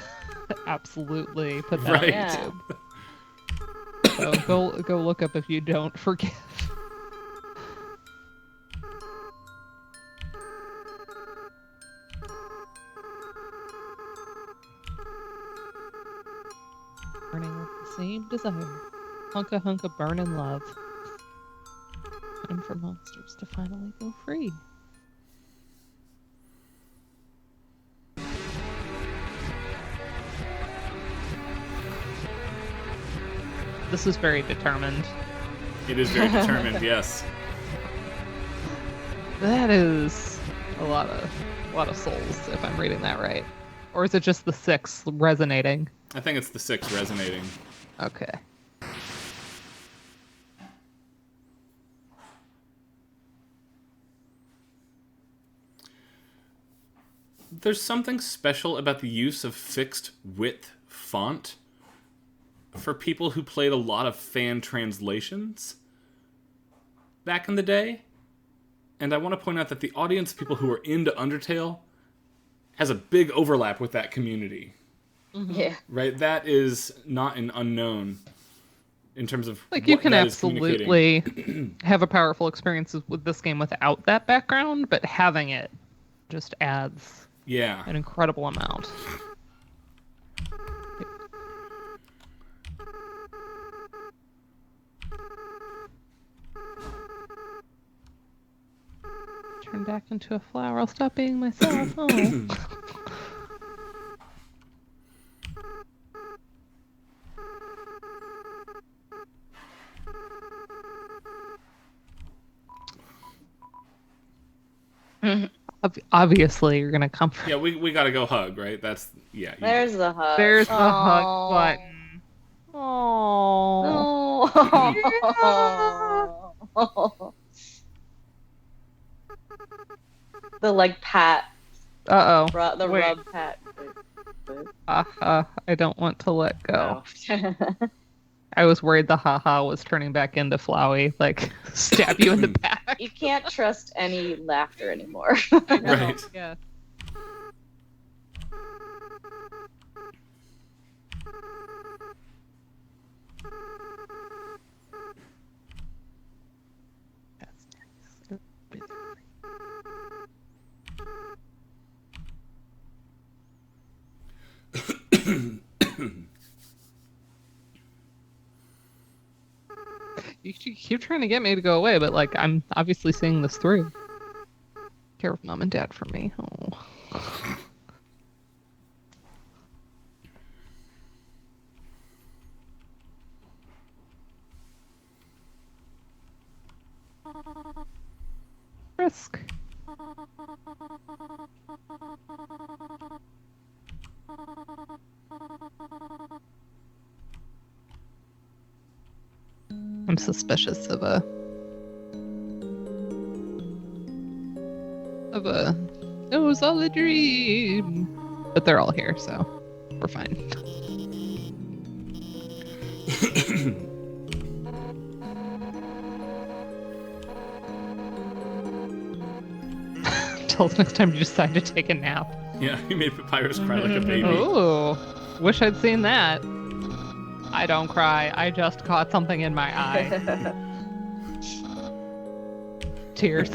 absolutely put that Right. on YouTube. So go look up if you don't forgive. Burning with the same desire. Hunka hunka burn in love. Time for monsters to finally go free. This is very determined. It is very determined, yes. That is a lot of souls, if I'm reading that right. Or is it just the 6 resonating? I think it's the 6 resonating. Okay. There's something special about the use of fixed width font for people who played a lot of fan translations back in the day. And I want to point out that the audience, people who are into Undertale, has a big overlap with that community. Yeah. Right? That is not an unknown in terms of Like, what you can that is communicating. absolutely have a powerful experience with this game without that background, but having it just adds Yeah. an incredible amount. Turn back into a flower. I'll stop being myself. Oh. Obviously, you're gonna come for. Yeah, we gotta go hug, right? That's, yeah. you- There's the hug. There's the hug Aw. button. Oh. Oh. The like pat, Uh oh. the Wait. rub pat. I don't want to let go. No. I was worried the haha was turning back into Flowey, like stab you in the back. You can't trust any laughter anymore. Right. Yeah. That's nice. You keep trying to get me to go away, but like I'm obviously seeing this through. Care of mom and dad for me. Oh. Risk. I'm suspicious of a it was all a dream, but they're all here, so we're fine. Till the next time you decide to take a nap. Yeah, you made Papyrus cry like a baby. Ooh, wish I'd seen that. I don't cry. I just caught something in my eye. Tears.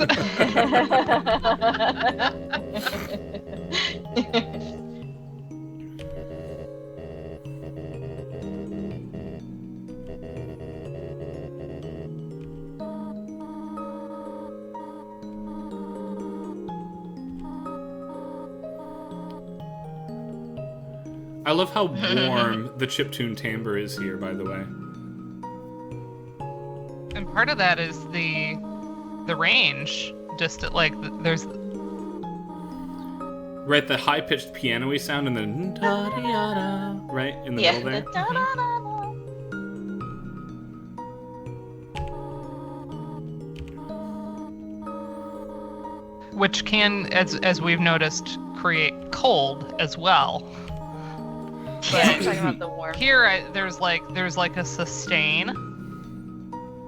I love how warm the chiptune timbre is here, by the way. And part of that is the range. Just like there's Right, the high-pitched piano-y sound and then right in the middle there. which can, as we've noticed, create cold as well. Yeah, I'm talking about the warm. Here, there's like a sustain.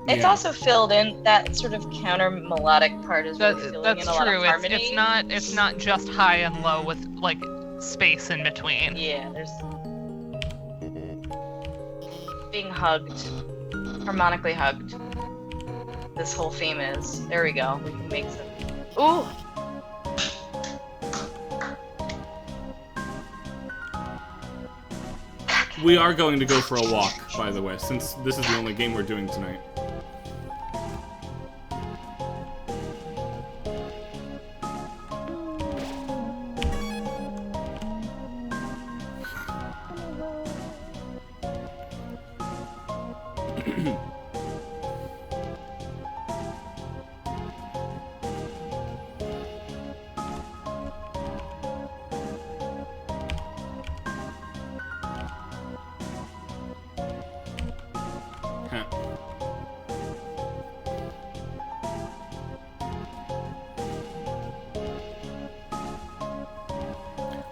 It's also filled in. That sort of counter melodic part is really filling in a lot of harmony. It's not just high and low with like space in between. Yeah, there's being hugged, harmonically hugged. This whole theme is. There we go. We can make some. Ooh. We are going to go for a walk, by the way, since this is the only game we're doing tonight.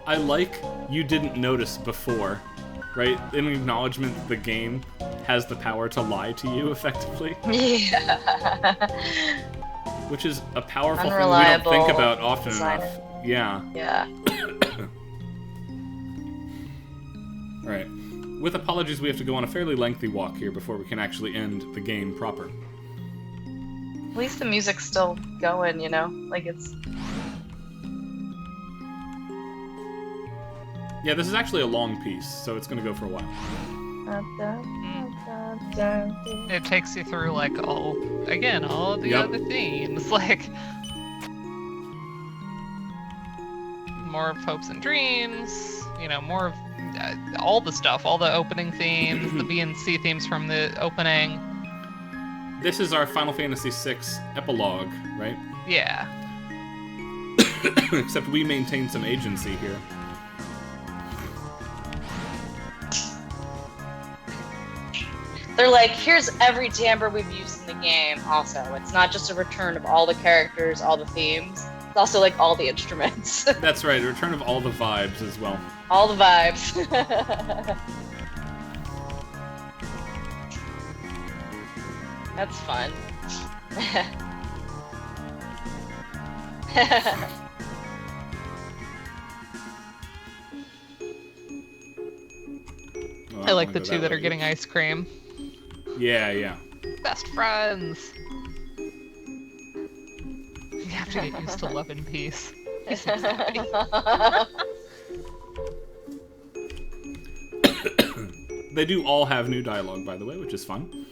I like you didn't notice before, right? An acknowledgement that the game has the power to lie to you, effectively. Yeah. Which is a powerful thing we Unreliable don't think about often designer. enough. Yeah. Yeah. Alright. With apologies, we have to go on a fairly lengthy walk here before we can actually end the game proper. At least the music's still going, you know? Like it's... Yeah, this is actually a long piece, so it's going to go for a while. It takes you through like all the other themes, like more of hopes and dreams, you know, more of all the stuff, all the opening themes, the B and C themes from the opening. This is our Final Fantasy VI epilogue, right? Yeah. Except we maintain some agency here. They're like, here's every timbre we've used in the game. Also, it's not just a return of all the characters, all the themes. It's also like all the instruments. That's right, a return of all the vibes as well. All the vibes. That's fun. Well, I like the go two that that way. are getting ice cream. Yeah, yeah. Best friends. You have to get used to love and peace. They do all have new dialogue, by the way, which is fun.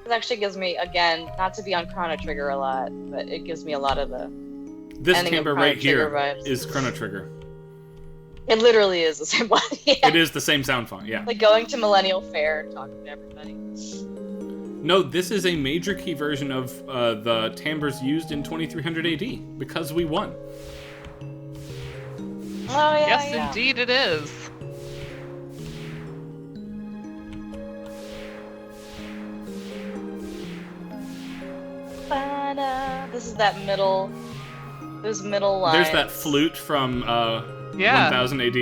This actually gives me, again, not to be on Chrono Trigger a lot, but it gives me a lot of the This ending of timbre Chrono right here Trigger vibes. is Chrono Trigger. It literally is the same one. Yeah. It is the same sound font, yeah. Like going to Millennial Fair and talking to everybody. No, this is a major key version of the timbres used in 2300 AD, because we won. Oh, yeah, Yes, yeah. indeed it is. This is that middle... Those middle lines. There's that flute from Yeah. 1000 AD.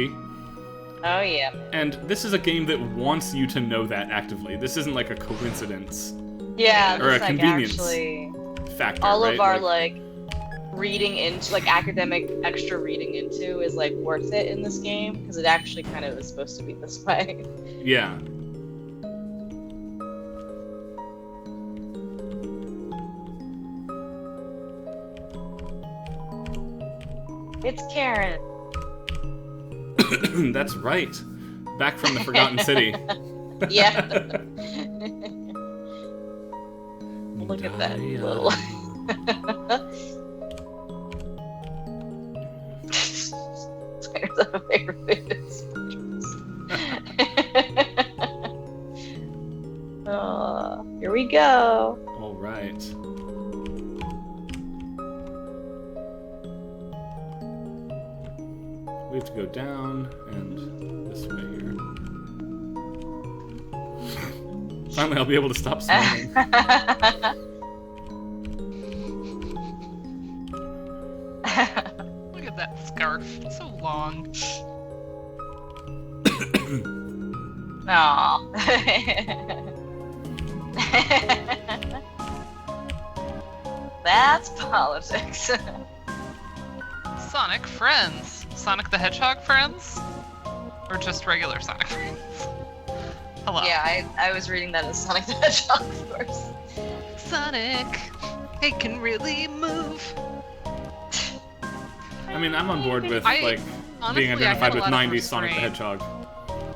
Oh, yeah. And this is a game that wants you to know that actively. This isn't like a coincidence Yeah, or a this, like, convenience actually... factor, all right? of our like reading into like academic extra reading into is like worth it in this game because it actually kind of is supposed to be this way. Yeah. It's Karen. That's right. Back from the Forgotten City. Yeah. Look at that little. Spiders have a favorite Oh, here we go. All right. We have to go down and this way here. Finally, I'll be able to stop smiling. Look at that scarf. It's so long. Aw. That's politics. Sonic friends. Sonic the Hedgehog friends? Or just regular Sonic friends? Hello. Yeah, I was reading that as Sonic the Hedgehog first. Sonic, it can really move. I mean, I'm on board with Honestly, being I had identified a with lot of 90s Sonic the restraint. Hedgehog.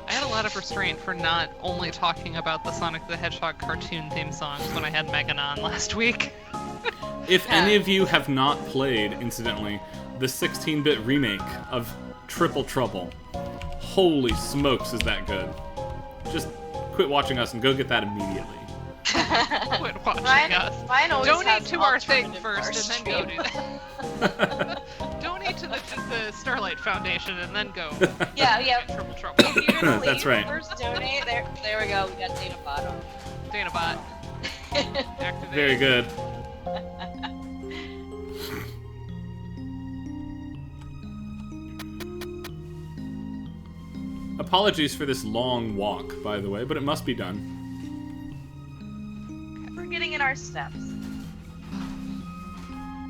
I had a lot of restraint for not only talking about the Sonic the Hedgehog cartoon theme songs when I had Megan on last week. If any of you have not played, incidentally, the 16-bit remake of Triple Trouble, holy smokes, is that good. Just quit watching us and go get that immediately. Quit watching Mine us. always Donate has to our thing alternative first and then go do that. Donate to the Starlight Foundation and then go. Yeah. Triple Trouble. If you're gonna That's leave, right. First donate. There we go. We got Dana Bot on. Danabot. Activate. Very good. Apologies for this long walk, by the way, but it must be done. We're getting in our steps.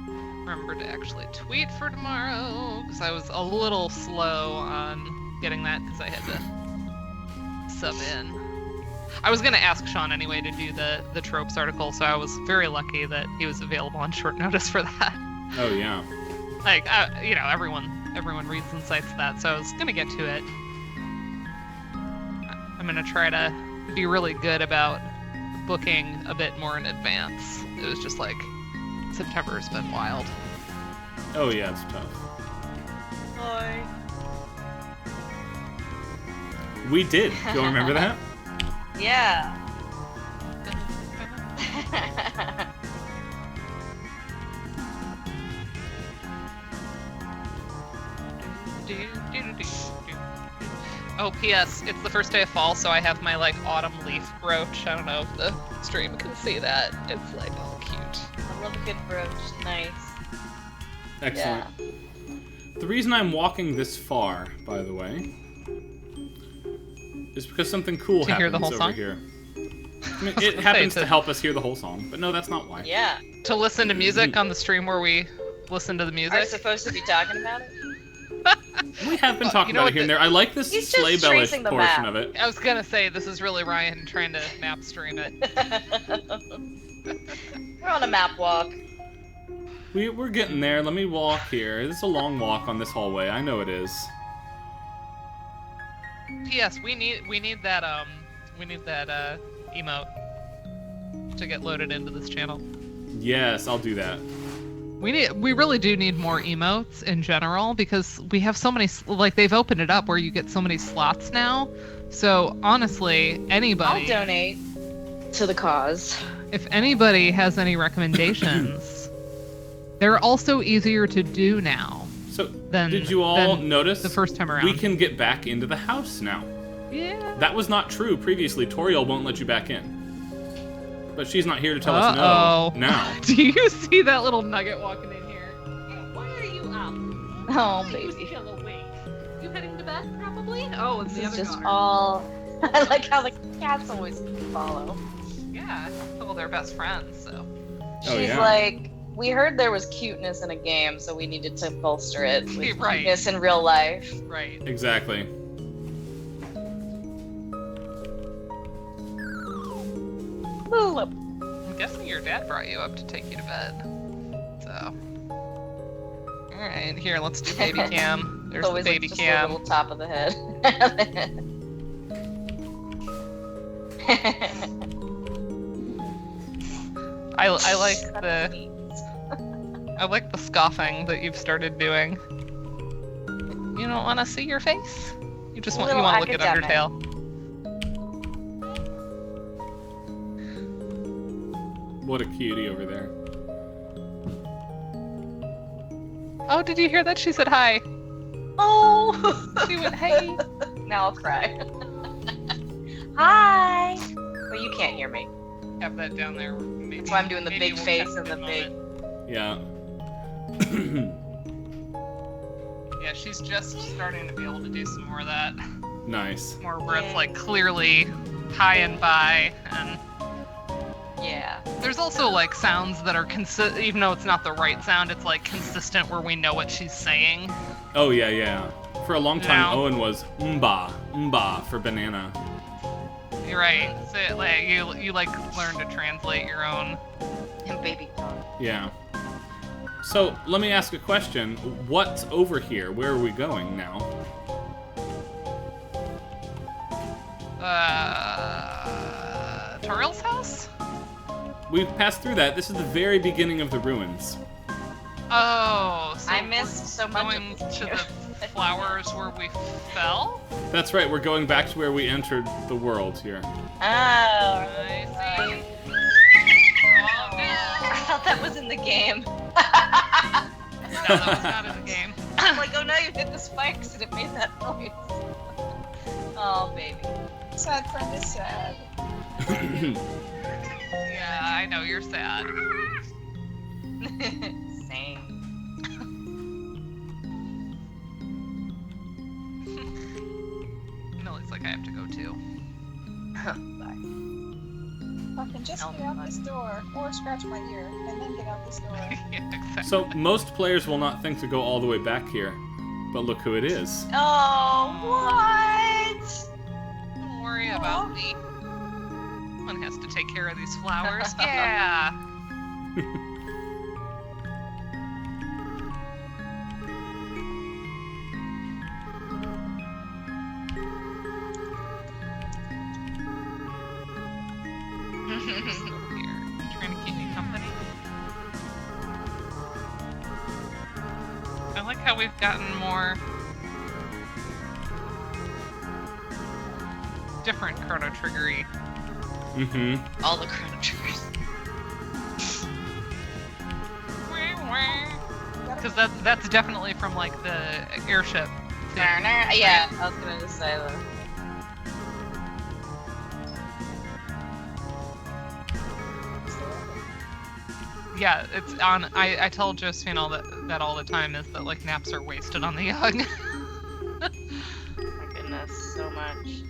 Remember to actually tweet for tomorrow, because I was a little slow on getting that, because I had to sub in. I was going to ask Sean anyway to do the tropes article, so I was very lucky that he was available on short notice for that. Oh, yeah. Like, everyone reads and cites that, so I was going to get to it. I'm going to try to be really good about booking a bit more in advance. It was just like, September's been wild. Oh, yeah, it's tough. Hi. We did. You'll remember that? Yeah. Oh, P.S. It's the first day of fall, so I have my, like, autumn leaf brooch. I don't know if the stream can see that. It's, like, all cute. I love a good brooch. Nice. Excellent. The reason I'm walking this far, by the way, is because something cool To hear happens the whole over song? here. I mean, I was it gonna happens say, to help us hear the whole song, but no, that's not why. Yeah. To listen to music on the stream where we listen to the Are we music. supposed to be talking about it? We have been talking you know about what it here and there. I like this He's just sleigh bellish tracing the portion map. of it. I was gonna say, this is really Ryan trying to map stream it. We're on a map walk. We're getting there. Let me walk here. It's a long walk on this hallway. I know it is. P.S. We need that emote to get loaded into this channel. Yes, I'll do that. We really do need more emotes in general because we have so many, like they've opened it up where you get so many slots now. So honestly, anybody, I'll donate to the cause. if anybody has any recommendations, they're also easier to do now. So did you all notice the first time around? We can get back into the house now. Yeah. That was not true previously. Toriel won't let you back in. But she's not here to tell us no now. Do you see that little nugget walking in here? Why are you up? Oh, You baby. still awake. You heading to bed, probably? Oh, it's the This other is just daughter. all. I like how the cats always follow. Yeah. Well, they're best friends, so. Oh, She's yeah. like, we heard there was cuteness in a game, so we needed to bolster it with Right. cuteness in real life. Right. Exactly. Ooh, I'm guessing your dad brought you up to take you to bed. So. Alright, here, let's do baby cam. There's the always baby like just cam. a little top of the head. I like the scoffing that you've started doing. You don't want to see your face? You just want to look at academic. Undertale. What a cutie over there. Oh, did you hear that? She said hi. Oh! She went, hey. Now I'll cry. Hi! But you can't hear me. Have that down there. Maybe, That's why I'm doing the maybe big we'll face test and it the in a big. moment. Yeah. Yeah, she's just starting to be able to do some more of that. Nice. More where it's Yay. like clearly high and by, and Yeah. there's also like sounds that are even though it's not the right sound, it's like consistent where we know what she's saying. Oh, yeah, yeah. For a long time, Now- Owen was mba for banana. You're right. So like you like learn to translate your own. And baby tongue. Yeah. So, let me ask a question. What's over here? Where are we going now? Toriel's house? We've passed through that. This is the very beginning of the ruins. Oh, so I missed so much going of this to here. the flowers where we fell? That's right, we're going back to where we entered the world here. Oh. I see. Oh no. I thought that was in the game. No, that was not in the game. I'm like, oh no, you hit the spikes and it made that noise. Oh, baby. Sad friend is sad. Yeah, I know, you're sad. Same. Millie's like, I have to go too. Bye. Fucking just get out this door, or scratch my ear, and then get out this door. Yeah, exactly. So, most players will not think to go all the way back here. But look who it is. Oh, what? Don't worry about me. One has to take care of these flowers. Yeah. Here, trying to keep me company. I like how we've gotten more different Chrono Triggery. Mm-hmm. All the Chrono Triggers. Because that's definitely from like the airship. thing. Yeah, I was gonna just say that. Yeah, it's on. I tell Josephine all that all the time is that like naps are wasted on the young. My goodness, so much.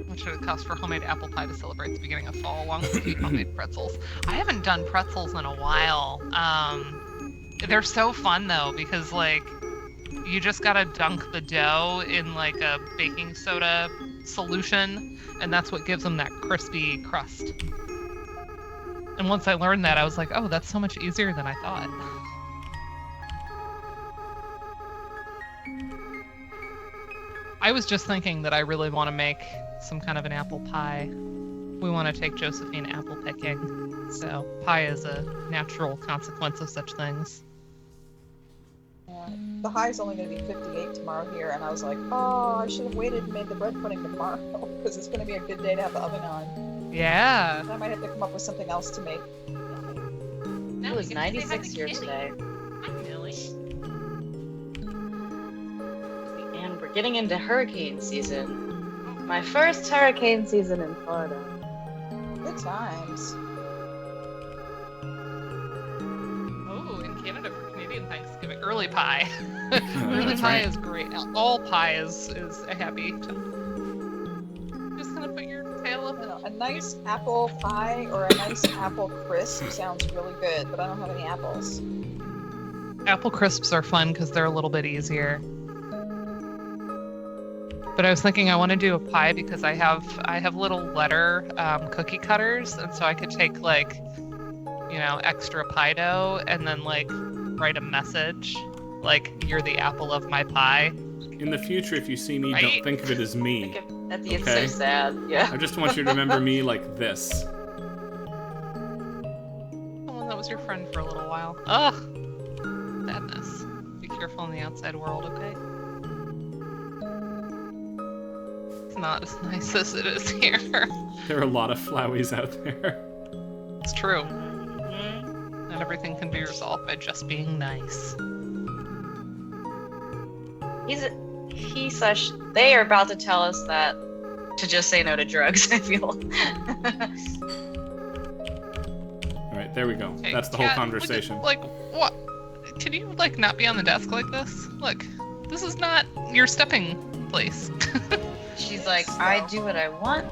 What should it cost for homemade apple pie to celebrate the beginning of fall along with the homemade pretzels? I haven't done pretzels in a while. They're so fun though because like you just gotta dunk the dough in like a baking soda solution, and that's what gives them that crispy crust. And once I learned that, I was like, oh, that's so much easier than I thought. I was just thinking that I really want to make some kind of an apple pie. We want to take Josephine apple picking, so pie is a natural consequence of such things. The high is only going to be 58 tomorrow here, and I was like, oh, I should have waited and made the bread pudding tomorrow, because it's going to be a good day to have the oven on. Yeah. I might have to come up with something else to make. It was 96 here today. Hi, Millie. And we're getting into hurricane season. My first hurricane season in Florida. Good times. Oh, in Canada for Canadian Thanksgiving, early pie. Early pie is great. All pie is a happy time. Just gonna put your tail up. A nice apple pie or a nice apple crisp sounds really good, but I don't have any apples. Apple crisps are fun because they're a little bit easier. But I was thinking I want to do a pie because I have little letter cookie cutters, and so I could take like, extra pie dough and then like write a message like you're the apple of my pie. In the future, if you see me, Right? don't think of it as me. At the end, Okay. so sad. Yeah. I just want you to remember me like this. Someone that was your friend for a little while. Ugh. Sadness. Be careful in the outside world, okay? It's not as nice as it is here. There are a lot of flowies out there. It's true. Not everything can be resolved by just being nice. They are about to tell us that to just say no to drugs, I feel. All right, there we go. Hey, That's the whole Kat, conversation. Like, what? Can you, like, not be on the desk like this? Look, this is not your stepping place. She's like, I do what I want.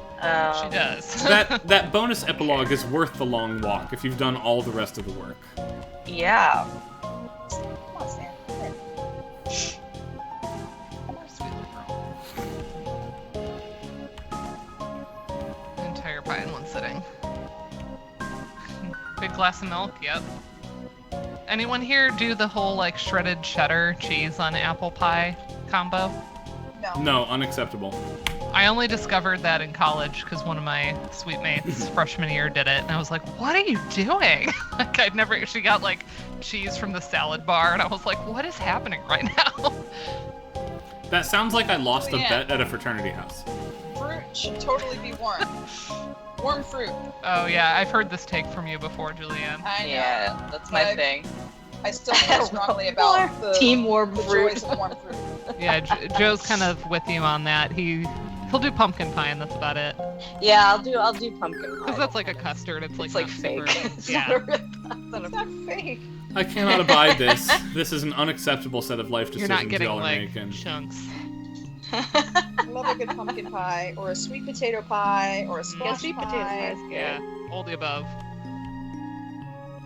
She does. That bonus epilogue is worth the long walk if you've done all the rest of the work. Yeah. Come on, Stan. Come here. Entire pie in one sitting. Big glass of milk, yep. Anyone here do the whole, like, shredded cheddar cheese on apple pie combo? No. No, unacceptable. I only discovered that in college because one of my suite mates freshman year did it, and I was like, what are you doing? Like, she got, like, cheese from the salad bar, and I was like, what is happening right now? That sounds like I lost a Yeah. bet at a fraternity house. Fruit should totally be warm. Warm fruit. Oh, yeah, I've heard this take from you before, Julianne. I know. Yeah, that's my But thing. I still feel strongly about the Team warm the fruit. joys of warm fruit. Yeah, Joe's kind of with you on that. He'll do pumpkin pie, and that's about it. Yeah, I'll do pumpkin pie. Because that's like a custard. It's like, It's like not fake. super- It's yeah. not a real- It's not fake. I cannot abide this. This is an unacceptable set of life You're decisions not getting y'all are like making. chunks. I love a good pumpkin pie, or a sweet potato pie, or a squash sweet pie. potato pie is good. Yeah, all the above.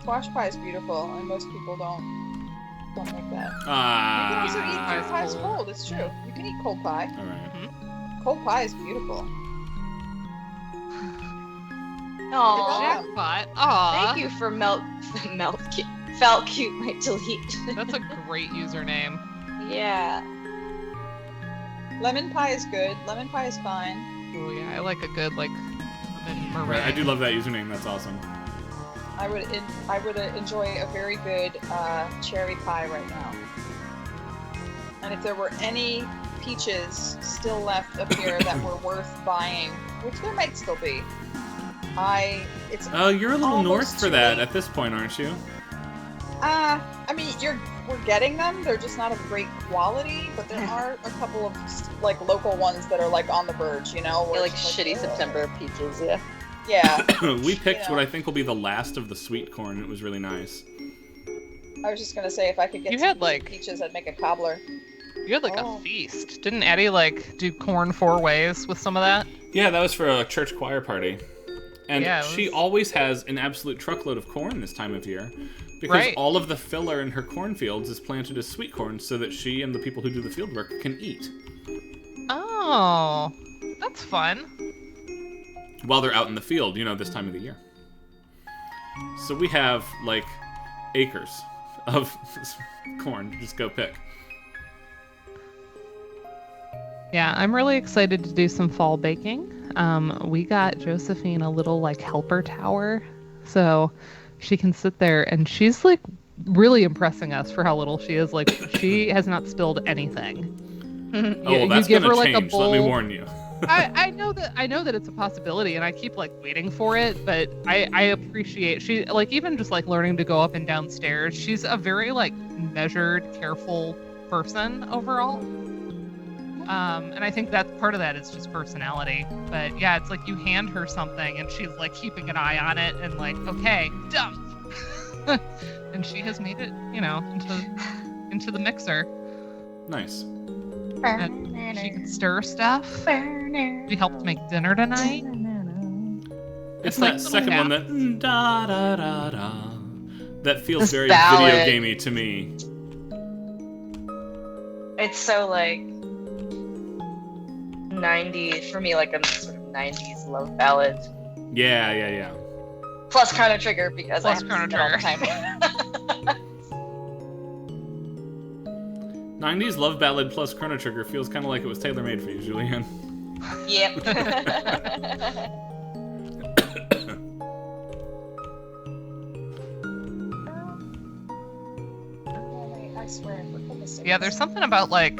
Squash pie is beautiful, and most people don't like that. You can Ah. also eat Pie's fruit pies cold. cold. It's true. You can eat cold pie. All right. Cold pie is beautiful. Aw, Jackpot. Aw. thank you for felt cute my delete. That's a great username. Yeah. Lemon pie is good. Lemon pie is fine. Oh yeah, I like a good like lemon Right, meringue. I do love that username. That's awesome. I would enjoy a very good cherry pie right now. And if there were any peaches still left up here that were worth buying, which there might still be, it's Oh, you're a little almost north for too that late. at this point, aren't you? I mean, we're getting them. They're just not of great quality, but there are a couple of like local ones that are like on the verge, you know. Yeah, where like it's shitty "Ugh." September peaches, yeah. Yeah, We picked Yeah. what I think will be the last of the sweet corn. It was really nice. I was just gonna say if I could get You some had, good like- peaches, I'd make a cobbler. You had like Oh. a feast. Didn't Eddie like do corn 4 ways with some of that? Yeah, that was for a church choir party. And Yeah, it she was- always has an absolute truckload of corn this time of year. Because Right. all of the filler in her cornfields is planted as sweet corn so that she and the people who do the field work can eat Oh, that's fun. while they're out in the field, this time of the year. So we have, like, acres of corn. Just go pick. Yeah, I'm really excited to do some fall baking. We got Josephine a little like helper tower, so she can sit there, and she's like really impressing us for how little she is. Like she has not spilled anything. Oh, well, that's you give gonna her like change. a bowl. Let me warn you. I know that it's a possibility, and I keep like waiting for it, but I appreciate she like even just like learning to go up and down stairs. She's a very like measured, careful person overall. And I think that part of that is just personality. But yeah, it's like you hand her something and she's like keeping an eye on it and like, okay, dump. And she has made it, into the mixer. Nice. And she can stir stuff. We helped make dinner tonight. It's like that second one that da da da da. That feels This very ballad. video gamey to me. It's so like 90s for me, like a sort of 90s love ballad. Yeah. Plus Chrono Trigger because Plus I Chrono have to all the time. 90s love ballad plus Chrono Trigger feels kind of like it was tailor-made for you, Julianne. Yep. I swear. Yeah, there's something about like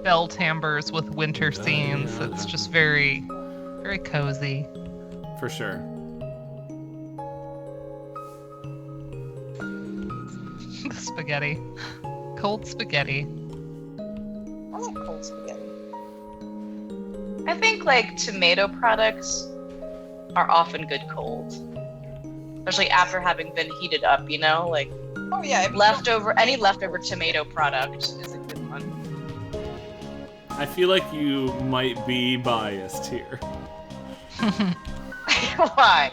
bell timbres with winter scenes. It's just very, very cozy. For sure. Spaghetti. Cold spaghetti. I like cold spaghetti. I think like tomato products are often good cold. Especially after having been heated up, like Oh yeah, any leftover tomato product is a good one. I feel like you might be biased here. Why?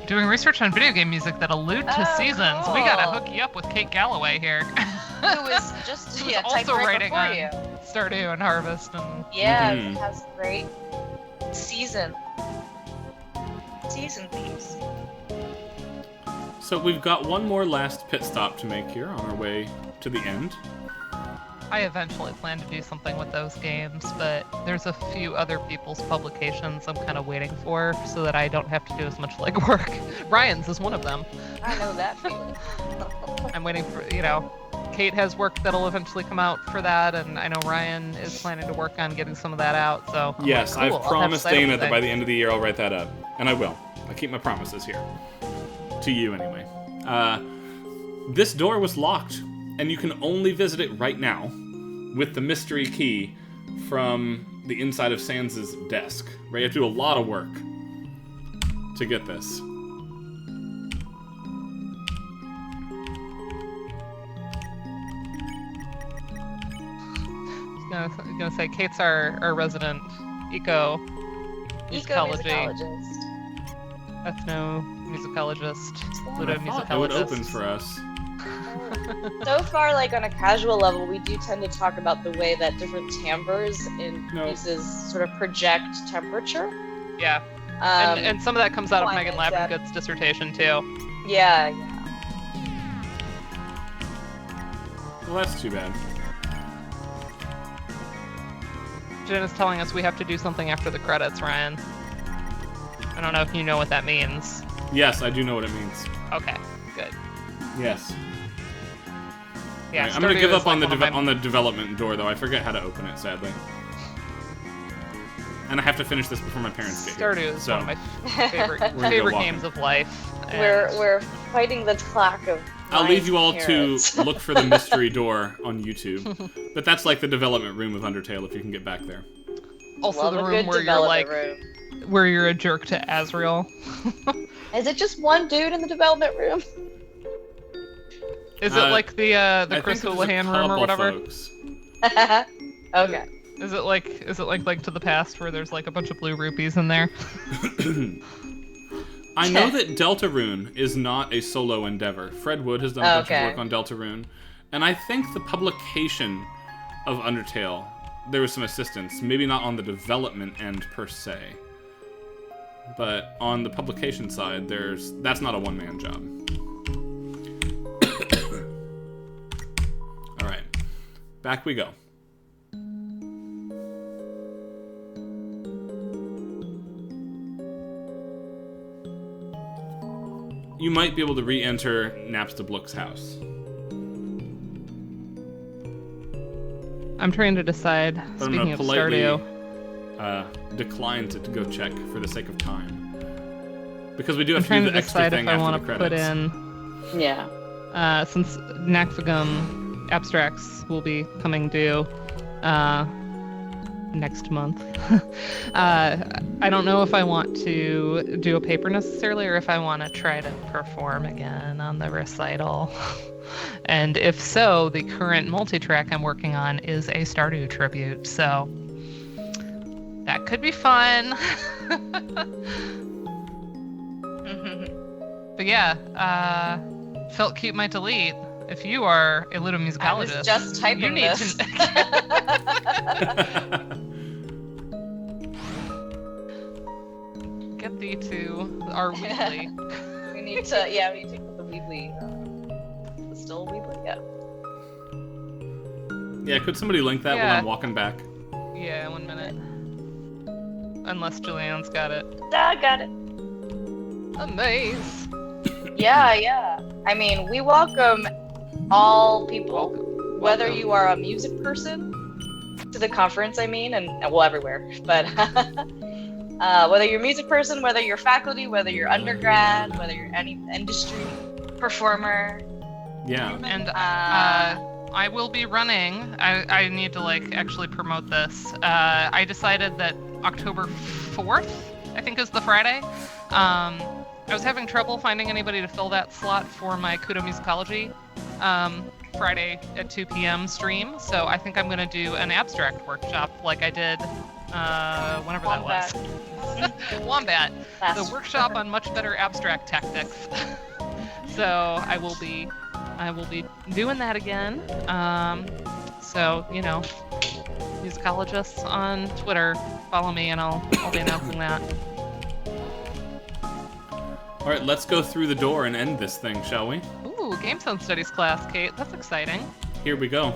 Doing research on video game music that allude to Oh, seasons. cool. We gotta hook you up with Kate Galloway here. Who was just Who was typed also right writing before on you. Stardew and Harvest and Yeah, Mhm. it has great season themes. So we've got one more last pit stop to make here on our way to the end. I eventually plan to do something with those games, but there's a few other people's publications I'm kind of waiting for so that I don't have to do as much legwork. Ryan's is one of them. I know that feeling. I'm waiting for, Kate has work that'll eventually come out for that, and I know Ryan is planning to work on getting some of that out, so I'm Yes, like, cool, I've I'll promised have to Dana say that by the end of the year I'll write that up. And I will. I keep my promises here. To you, anyway. This door was locked, and you can only visit it right now with the mystery key from the inside of Sans' desk. Right? You have to do a lot of work to get this. I was gonna say, Kate's our resident Eco-musicologist. ethno-musicologist, I thought it would open Ludo-musicologist. for us. So far, like on a casual level, we do tend to talk about the way that different timbres in No. pieces sort of project temperature. Yeah, and some of that comes out of Megan climate, Lavengood's dissertation too. Yeah. Well, that's too bad. Jen is telling us we have to do something after the credits, Ryan. I don't know if you know what that means. Yes, I do know what it means. Okay, good. Yes. Yeah, Right, I'm gonna Stardew give is up on the like one of my- on the development door, though. I forget how to open it, sadly. And I have to finish this before my parents get here. Stardew is So one of my favorite We're gonna go walking. games of life. and- We're fighting the clock of. I'll leave you all parents. to look for the mystery door on YouTube. But that's like the development room of Undertale, if you can get back there. Also Love the a room good where you're development like, room. where you're a jerk to Azrael. Is it just one dude in the development room? Is it like the I Chris think there's a Houlihan room or couple whatever? folks. Okay. Is it like Link to the Past where there's like a bunch of blue rupees in there? I know that Deltarune is not a solo endeavor. Fred Wood has done a bunch of Okay. work on Deltarune. And I think the publication of Undertale, there was some assistance. Maybe not on the development end per se, but on the publication side, that's not a one-man job. All right, back we go. You might be able to re-enter Napstablook's house. I'm trying to decide, But I'm speaking gonna of politely Stardew, decline to go check for the sake of time. Because we do have I'm trying to to do the extra decide thing if I after want the to credits. put in, Yeah. since Naxagum abstracts will be coming due next month. I don't know if I want to do a paper necessarily, or if I want to try to perform again on the recital. And if so, the current multi-track I'm working on is a Stardew tribute, so that could be fun. But yeah, felt cute might delete. If you are a Ludomusicologist, I was just typing you need this. to get thee to our weekly. we need to put the Weebly. Still Weebly? Yeah. Yeah, could somebody link that while Yeah. I'm walking back? Yeah, 1 minute. Unless Julianne's got it. Ah, got it. Amaze. Yeah. I mean, we welcome all people, whether Welcome. you are a music person to the conference, I mean, and well, everywhere. But whether you're a music person, whether you're faculty, whether you're undergrad, whether you're any industry performer. Yeah. And I will be running. I need to actually promote this. I decided that October 4th, I think, is the Friday. I was having trouble finding anybody to fill that slot for my Ludomusicology Friday at 2 p.m. stream. So I think I'm going to do an abstract workshop like I did whenever that was. Wombat. The workshop on much better abstract tactics. So I will be doing that again. So, musicologists on Twitter, follow me and I'll be announcing that. All right, let's go through the door and end this thing, shall we? Ooh, Game Sound Studies class, Kate. That's exciting. Here we go.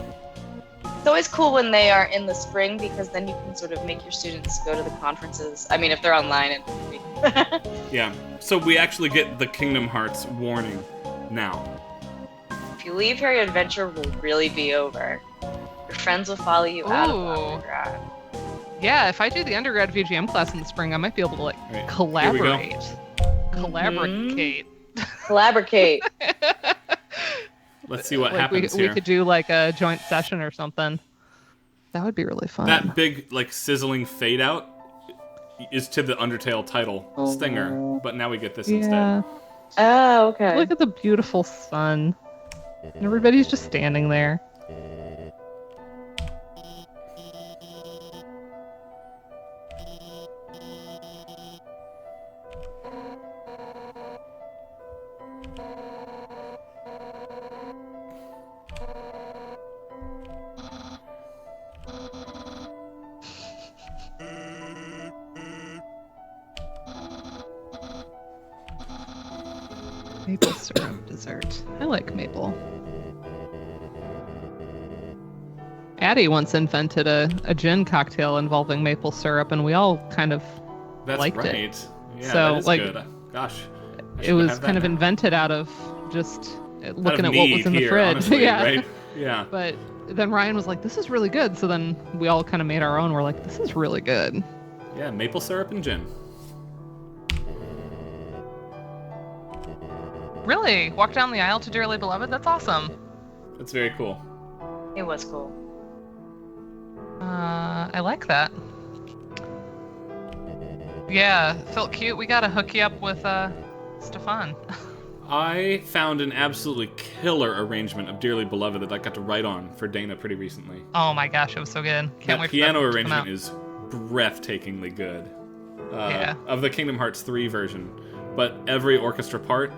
It's always cool when they are in the spring because then you can sort of make your students go to the conferences. I mean, if they're online and Yeah. So we actually get the Kingdom Hearts warning now. if you leave here, your adventure will really be over. Your friends will follow you out of Ooh. undergrad. Yeah, if I do the undergrad VGM class in the spring, I might be able to Right, here we go. collaborate. Collaborate. Collaborate. Let's see what Like happens we here. could do a joint session or something. That would be really fun. That big, sizzling fade out is to the Undertale title, Stinger, but now we get this yeah. instead. Oh, okay. Look at the beautiful sun. And everybody's just standing there. Maple syrup dessert. I like maple. Addie once invented a gin cocktail involving maple syrup, and we all kind of That's liked right. it. Yeah, So, that is good. Gosh. I It should was have that kind of now. invented out of just Out looking of at what need was in the here, fridge. honestly, yeah. right? Yeah. But then Ryan was like, "This is really good." So then we all kind of made our own. We're like, "This is really good." Yeah, maple syrup and gin. Really? Walk down the aisle to Dearly Beloved? That's awesome. That's very cool. It was cool. I like that. Yeah, felt cute. We gotta hook you up with Stefan. I found an absolutely killer arrangement of Dearly Beloved that I got to write on for Dana pretty recently. Oh my gosh, it was so good. Can't That wait piano for that to come out. arrangement is breathtakingly good. Yeah. Of the Kingdom Hearts 3 version. But every orchestra part,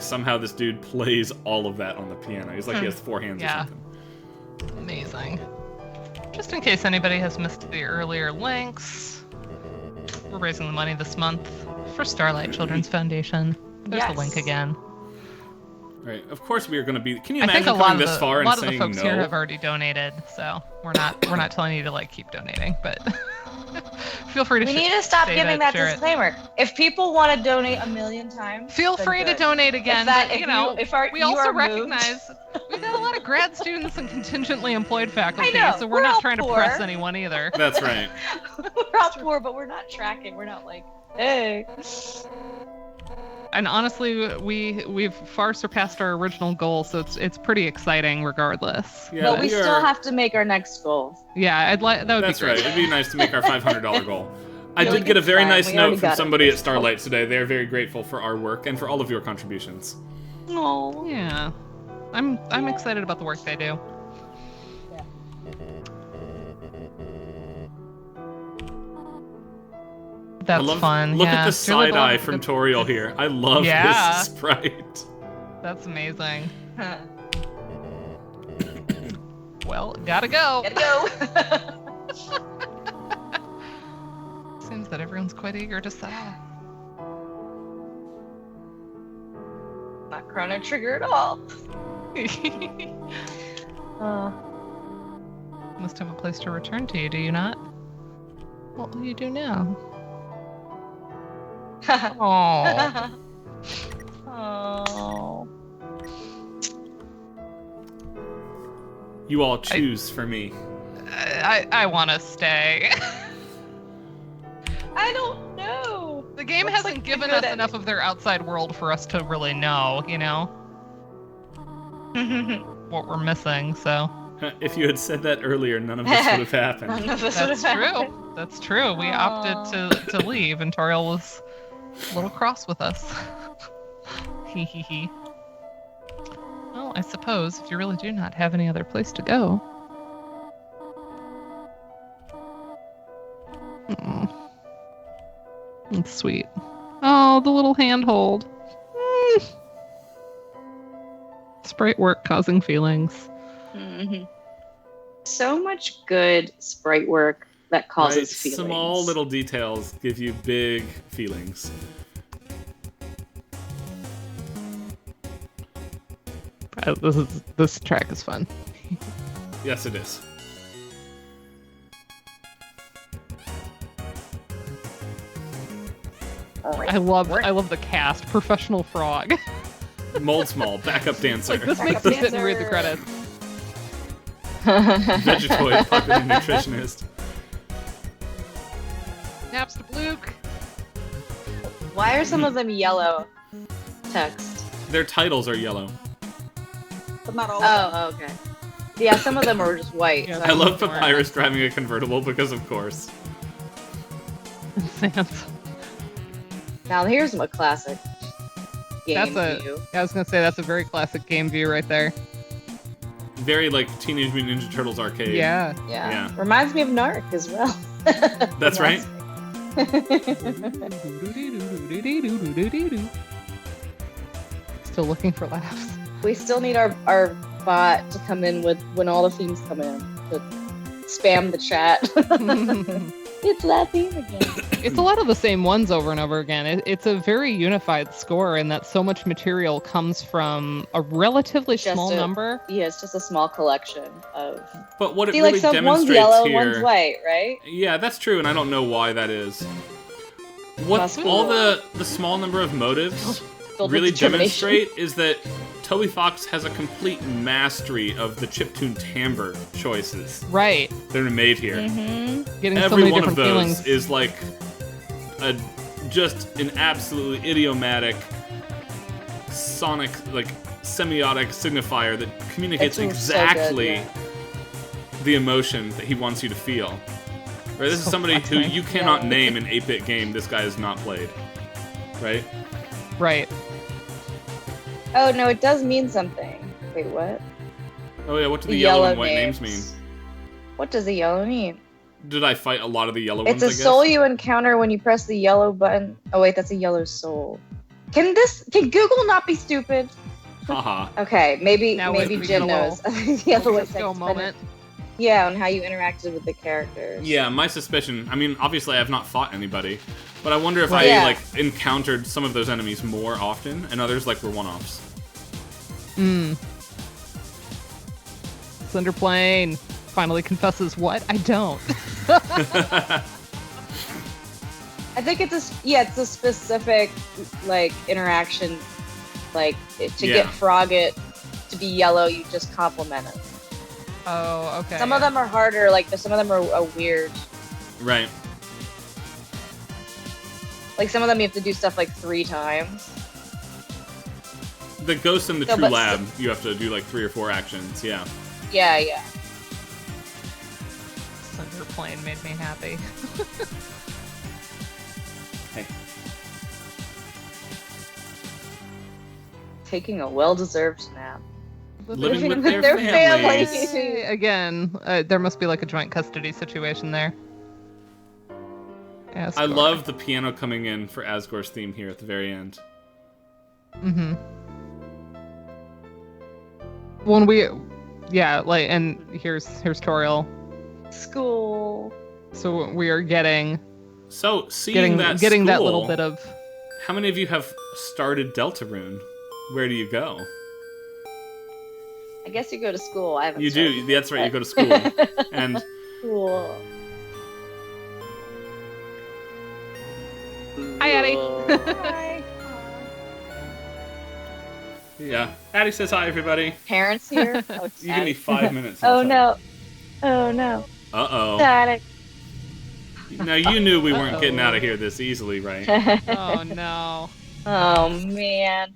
somehow this dude plays all of that on the piano. He's like he has four hands Yeah. or something. Amazing. Just in case anybody has missed the earlier links, we're raising the money this month for Starlight Children's Foundation. There's the link again. Right. Of course we are going to be. Can you I think imagine coming this far and saying no? A lot of the folks here have already donated, so we're not telling you to like keep donating, but feel free to. We need to stop giving that disclaimer. If people want to donate 1,000,000 times, feel free to donate again. We also recognize we've got a lot of grad students and contingently employed faculty, so we're not trying to press anyone either. That's right. We're all poor, but we're not tracking. We're not like, hey. And honestly, we've far surpassed our original goal, so it's pretty exciting regardless. Yeah, but we still have to make our next goal. Yeah, that would be great. That's right. It'd be nice to make our $500 goal. I did get a very nice note from somebody at Starlight today. They're very grateful for our work and for all of your contributions. Oh. Yeah. I'm excited about the work they do. That's fun. Look at the side eye from Toriel here. I love this sprite. That's amazing. Well, gotta go. Seems that everyone's quite eager to sell. Not Chrono Trigger at all. Must have a place to return to, do you not? What will you do now? Oh. Oh. You all choose for me. I want to stay. I don't know. The game hasn't given us enough of their outside world for us to really know, you know? What we're missing, so. If you had said that earlier, none of this would have happened. None of this would have happened. That's true. We opted to leave, and Toriel was a little cross with us. Hee hee hee. Well, I suppose if you really do not have any other place to go. That's sweet. Oh, the little handhold. Sprite work causing feelings. Mm-hmm. So much good sprite work that causes feelings. Small little details give you big feelings. This track is fun. Yes, it is. I love the cast. Professional frog. Mold Small, backup dancer. Like, this makes me sit and read the credits. Vegetoid, popular nutritionist. Naps to Bluke. Why are some of them yellow text? Their titles are yellow. But not all of them. Oh, okay. Yeah, some of them are just white. Yeah, so I love Papyrus driving a convertible because of course. Now here's a classic game view. I was gonna say that's a very classic game view right there. Very like Teenage Mutant Ninja Turtles arcade. Yeah. Reminds me of Narc as well. That's right. Still looking for laughs. We still need our bot to come in with when all the themes come in to spam the chat. It's that theme again. It's a lot of the same ones over and over again. It's a very unified score in that so much material comes from a relatively small number. Yeah, it's just a small collection of. But what it really demonstrates one's yellow, here, one's white, right? Yeah, that's true, and I don't know why that is. What all the small number of motives really demonstrate is that Toby Fox has a complete mastery of the chiptune timbre choices. Right. That are made here. Mm-hmm. Getting Every so many one of different those feelings. is like just an absolutely idiomatic sonic, like semiotic signifier that communicates exactly the emotion that he wants you to feel. Right? This is somebody who you cannot name an 8-bit game this guy has not played. Right? Right. Oh no, it does mean something. Wait, what? Oh yeah, what do the yellow and white names mean? What does the yellow mean? Did I fight a lot of the yellow ones, It's a soul you encounter when you press the yellow button. Oh wait, that's a yellow soul. Can Google not be stupid? Haha. Okay, maybe Now wait for Jim Google. knows. The other way Just go a moment. Yeah, and how you interacted with the characters. Yeah, my suspicion. I mean, obviously I have not fought anybody, but I wonder if Right. I Yeah. like encountered some of those enemies more often, and others like were one-offs. Cinderplane finally confesses what? I don't. I think it's it's a specific like interaction, like to Yeah. get Frogget to be yellow, you just compliment it. Oh, okay. Some of them are harder, like some of them are weird. Right. Like some of them you have to do stuff like 3 times. The Ghost in the No, True but Lab, you have to do like 3 or 4 actions, yeah. Yeah, yeah. Cinderplane made me happy. Hey. Taking a well-deserved nap. Living with their families. families. Yay. Again, there must be like a joint custody situation there. Asgore. I love the piano coming in for Asgore's theme here at the very end. Mm-hmm. And here's Toriel. School. So we are getting So, seeing that that school, little bit of. how many of you have started Deltarune? Where do you go? I guess you go to school. I haven't. You do. started. That's right. You go to school, and Cool. Hi, Addie. Hi. yeah. Addie says hi, everybody. Parents here. Oh, it's You give me Addie. 5 minutes. Oh no. Oh no. Uh Daddy. oh. Now you knew we weren't getting out of here this easily, right? Oh no. Oh man.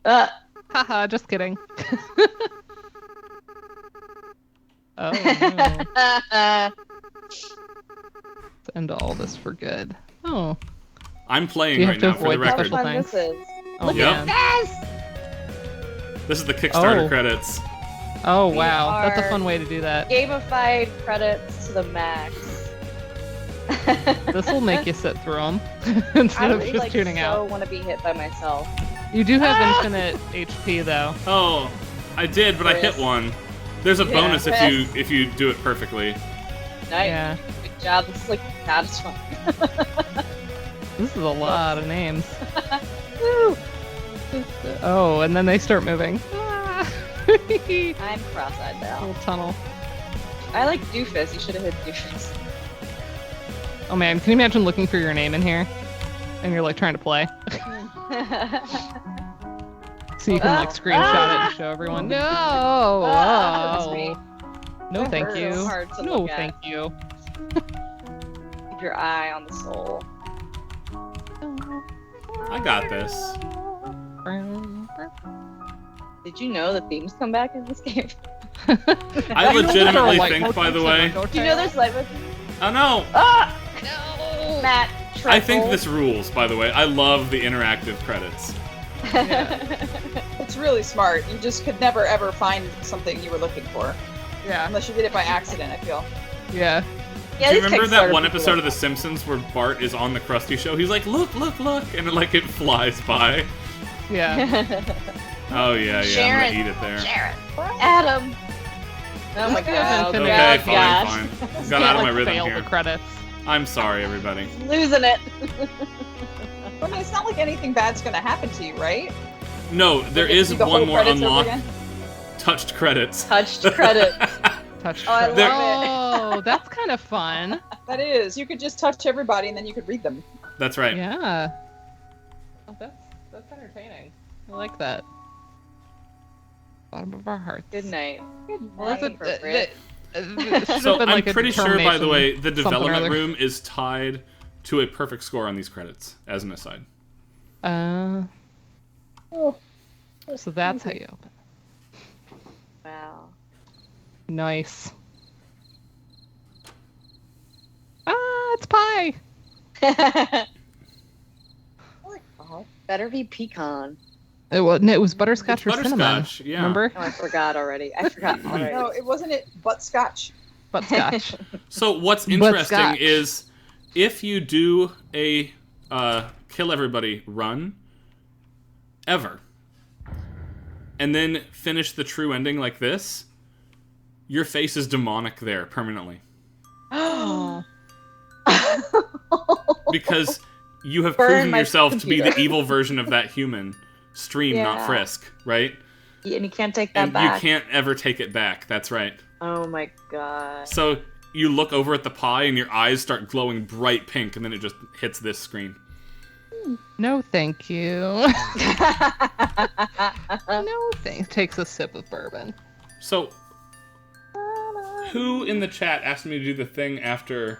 Haha, just kidding. Oh no. Let's end all this for good. Oh. I'm Do playing you right have to now for the avoid How record. special fun things? this is. Oh Look Yep. man. this. This is the Kickstarter Oh. credits. Oh We wow, that's a are- fun way to do that. Gamified credits to the max. This will make you sit through them instead of just tuning out. I want to be hit by myself. You do have infinite HP though. Oh, I did, but I hit Chris. one. There's a Yeah. bonus if you do it perfectly. Nice. Yeah. Good job. This is like satisfying. This is a lot of names. Woo! Oh, and then they start moving. Ah. I'm cross-eyed now. Little tunnel. I like Doofus. You should have hit Doofus. Oh man, can you imagine looking for your name in here? And you're like trying to play. So you can like screenshot it and show everyone. No! That's Oh. me. No That thank hurts. you. So hard to No look at. thank you. Keep your eye on the soul. I got this. Did you know the themes come back in this game? I legitimately Like, think, by the way. Do you know there's light with Oh no! Ah! No! Matt, I think Treble. this rules, by the way. I love the interactive credits. It's really smart. You just could never ever find something you were looking for. Yeah. Unless you did it by accident, I feel. Yeah. Yeah, Do you these remember that Kickstarter one people- episode of The Simpsons where Bart is on the Krusty Show? He's like, look, look, look, and it flies by. Yeah. Oh yeah, Sharon. I'm gonna eat it there. Sharon. Adam. Oh my god. infinite- Okay, Oh, fine, gosh. fine. Got Can't, out of like, my rhythm fail here. the credits. I'm sorry, everybody. Losing it. I mean, it's not like anything bad's gonna happen to you, right? No, there Like, is do the whole one more credits over unlock. again? Touched credits. Touched credit. Touch Oh, I credits. love Oh, that's kind of fun. That is. You could just touch everybody and then you could read them. That's right. Yeah. Oh, that's entertaining. I like that. Bottom of our hearts. Good night. Well, that's Appropriate. So I'm pretty sure, by the way, the something or development other. room is tied to a perfect score on these credits, as an aside. So that's how you open. Wow. Nice. Ah, it's pie. Better be pecan. It was butterscotch It's or cinnamon. butterscotch, yeah. Remember? Oh, I forgot already. I forgot already. No, it wasn't it butterscotch. Butterscotch. So what's interesting Butterscotch. is if you do a kill everybody run ever, and then finish the true ending like this, Your face is demonic there permanently. Oh. Because you have Burn proven my yourself to be the computer. evil version of that human. Stream, not Yeah. Frisk, right? And you can't take that And back. you can't ever take it back. That's right. Oh my god. So you look over at the pie and your eyes start glowing bright pink, and then it just hits this screen. No, thank you. No, thanks. Takes a sip of bourbon. So, who in the chat asked me to do the thing after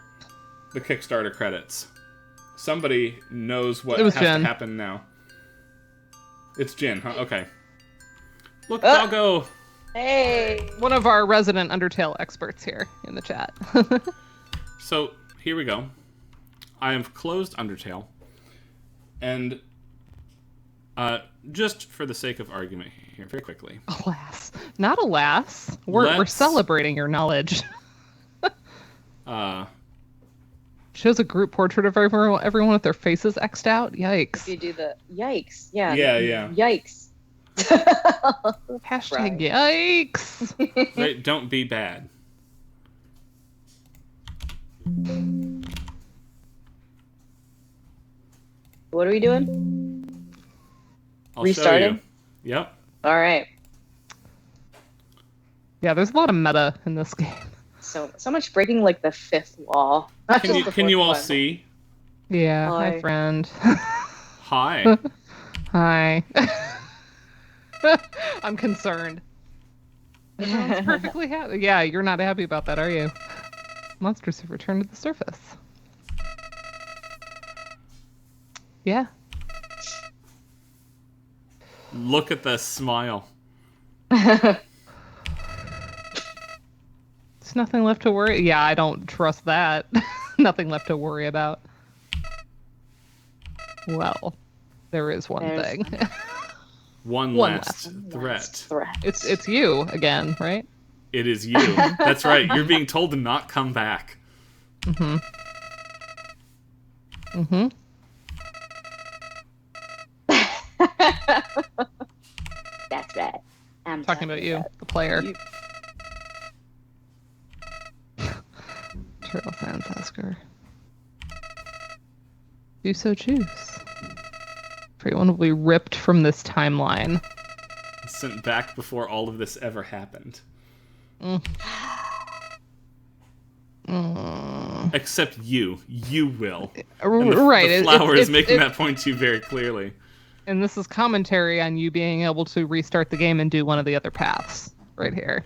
the Kickstarter credits? Somebody knows what It was has Jen. to happen now. It's Jin, huh? Okay. Look, doggo! Hey. One of our resident Undertale experts here in the chat. So, here we go. I have closed Undertale. And, just for the sake of argument here, very quickly. Alas. Not alas. We're Let's- celebrating your knowledge. Uh, Shows a group portrait of everyone with their faces X'd out. Yikes. You do the yikes. Yeah. Yeah. Yikes. Hashtag yikes. right, don't be bad. What are we doing? I'll Restarting? show you. Yep. All right. Yeah, there's a lot of meta in this game. So much breaking like the fifth wall. Not Can just you, the can you fourth all one. see? Yeah, Hi. hi friend. Hi. Hi. I'm concerned. Everyone's perfectly happy. Yeah, you're not happy about that, are you? Monsters have returned to the surface. Yeah. Look at the smile. There's nothing left to worry. Yeah, I don't trust that. Nothing left to worry about. Well, there is one There's- thing. One One last threat. Threat. It's you again, right? It is you. That's right. You're being told to not come back. Mm-hmm. Mm-hmm. That's right. I'm Talking about you, the player. You. Turtle Sands Husker. Do so choose. Everyone will be ripped from this timeline. Sent back before all of this ever happened. Mm. Except you. You will. And Right. The flower is making that point to you very clearly. And this is commentary on you being able to restart the game and do one of the other paths right here.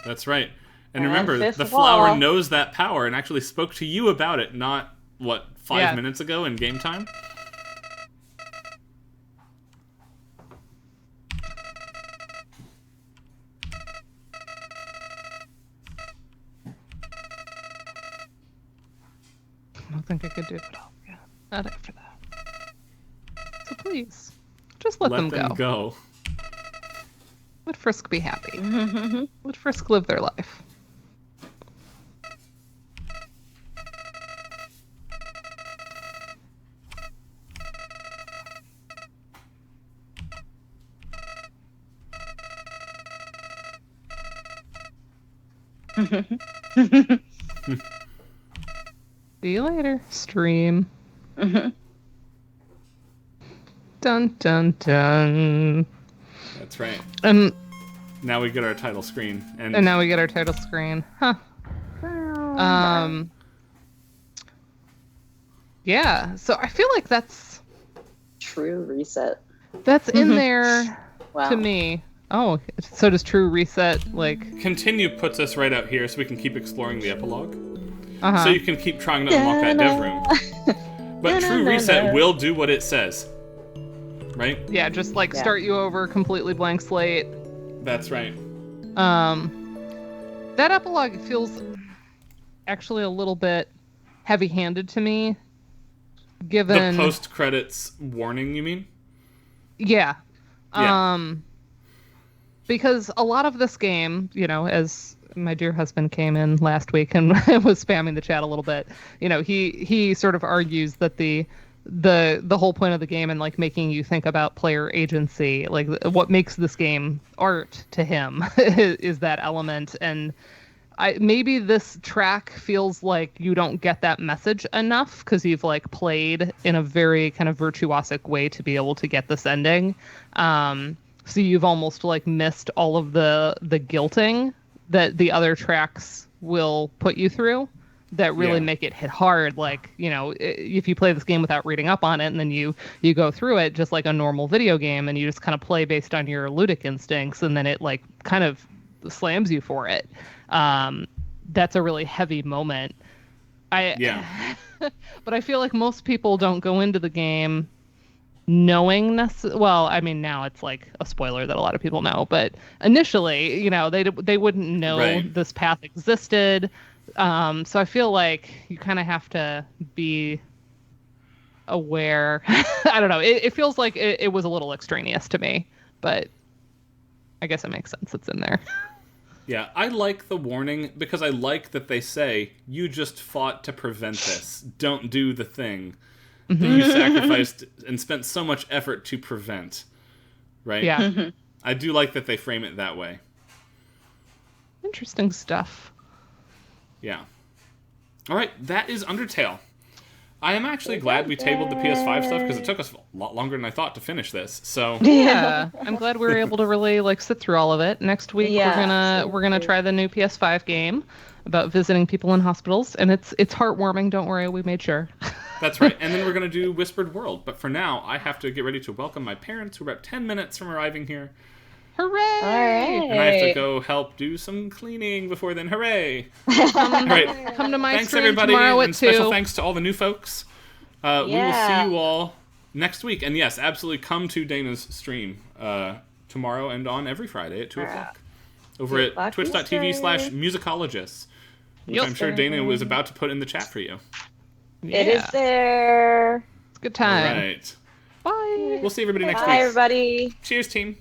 That's right. And And remember, fifth the flower wall. knows that power and actually spoke to you about it, not, 5 Yeah. minutes ago in game time? I don't think I could do it all. Yeah, not after that. So please, just let them go. Let Frisk be happy. Let Frisk live their life. See you later, stream. Dun dun dun. That's right. And Now we get our title screen. And now we get our title screen. Huh. Yeah, so I feel like that's True reset. in there Wow. to me. Oh, so does True Reset like Continue puts us right out here so we can keep exploring the epilogue. uh-huh. So you can keep trying to unlock that dev room. But True Reset will do what it says. Right? Yeah, just like Yeah. start you over, completely blank slate. That's right. That epilogue feels actually a little bit heavy-handed to me, given The post-credits warning, you mean? yeah. Yeah. Because a lot of this game, as my dear husband came in last week and was spamming the chat a little bit, he sort of argues that the the whole point of the game and like making you think about player agency, like what makes this game art to him is that element. And maybe this track feels like you don't get that message enough because you've like played in a very kind of virtuosic way to be able to get this ending. So you've almost like missed all of the guilting that the other tracks will put you through that really make it hit hard. Like, you know, if you play this game without reading up on it and then you go through it just like a normal video game and you just kind of play based on your ludic instincts and then it like kind of slams you for it. That's a really heavy moment. But I feel like most people don't go into the game knowing well, I mean, now it's like a spoiler that a lot of people know, but initially, you know, they wouldn't know this path existed. So I feel like you kind of have to be aware. I don't know. It feels like it was a little extraneous to me, but I guess it makes sense. It's in there. Yeah, I like the warning because I like that they say, you just fought to prevent this. Don't do the thing that you sacrificed and spent so much effort to prevent. Right? Yeah. I do like that they frame it that way. Interesting stuff. Yeah. All right, that is Undertale. I am actually glad we tabled the PS5 stuff because it took us a lot longer than I thought to finish this. So yeah, I'm glad we were able to really like sit through all of it. Next week we're gonna try the new PS5 game about visiting people in hospitals, and it's heartwarming. Don't worry, we made sure. That's right. And then we're gonna do Whispered World. But for now, I have to get ready to welcome my parents, who are about 10 minutes from arriving here. Hooray! All right. And I have to go help do some cleaning before then. Hooray! All right. Come to my Thanks, stream everybody, tomorrow and at special 2. thanks to all the new folks. We will see you all next week. And yes, absolutely come to Dana's stream tomorrow and on every Friday at 2 o'clock. Over at twitch.tv/musicologists, which I'm sure Dana was about to put in the chat for you. It is there. It's a good time. All right. Bye. We'll see everybody next week. Bye, everybody. Cheers, team.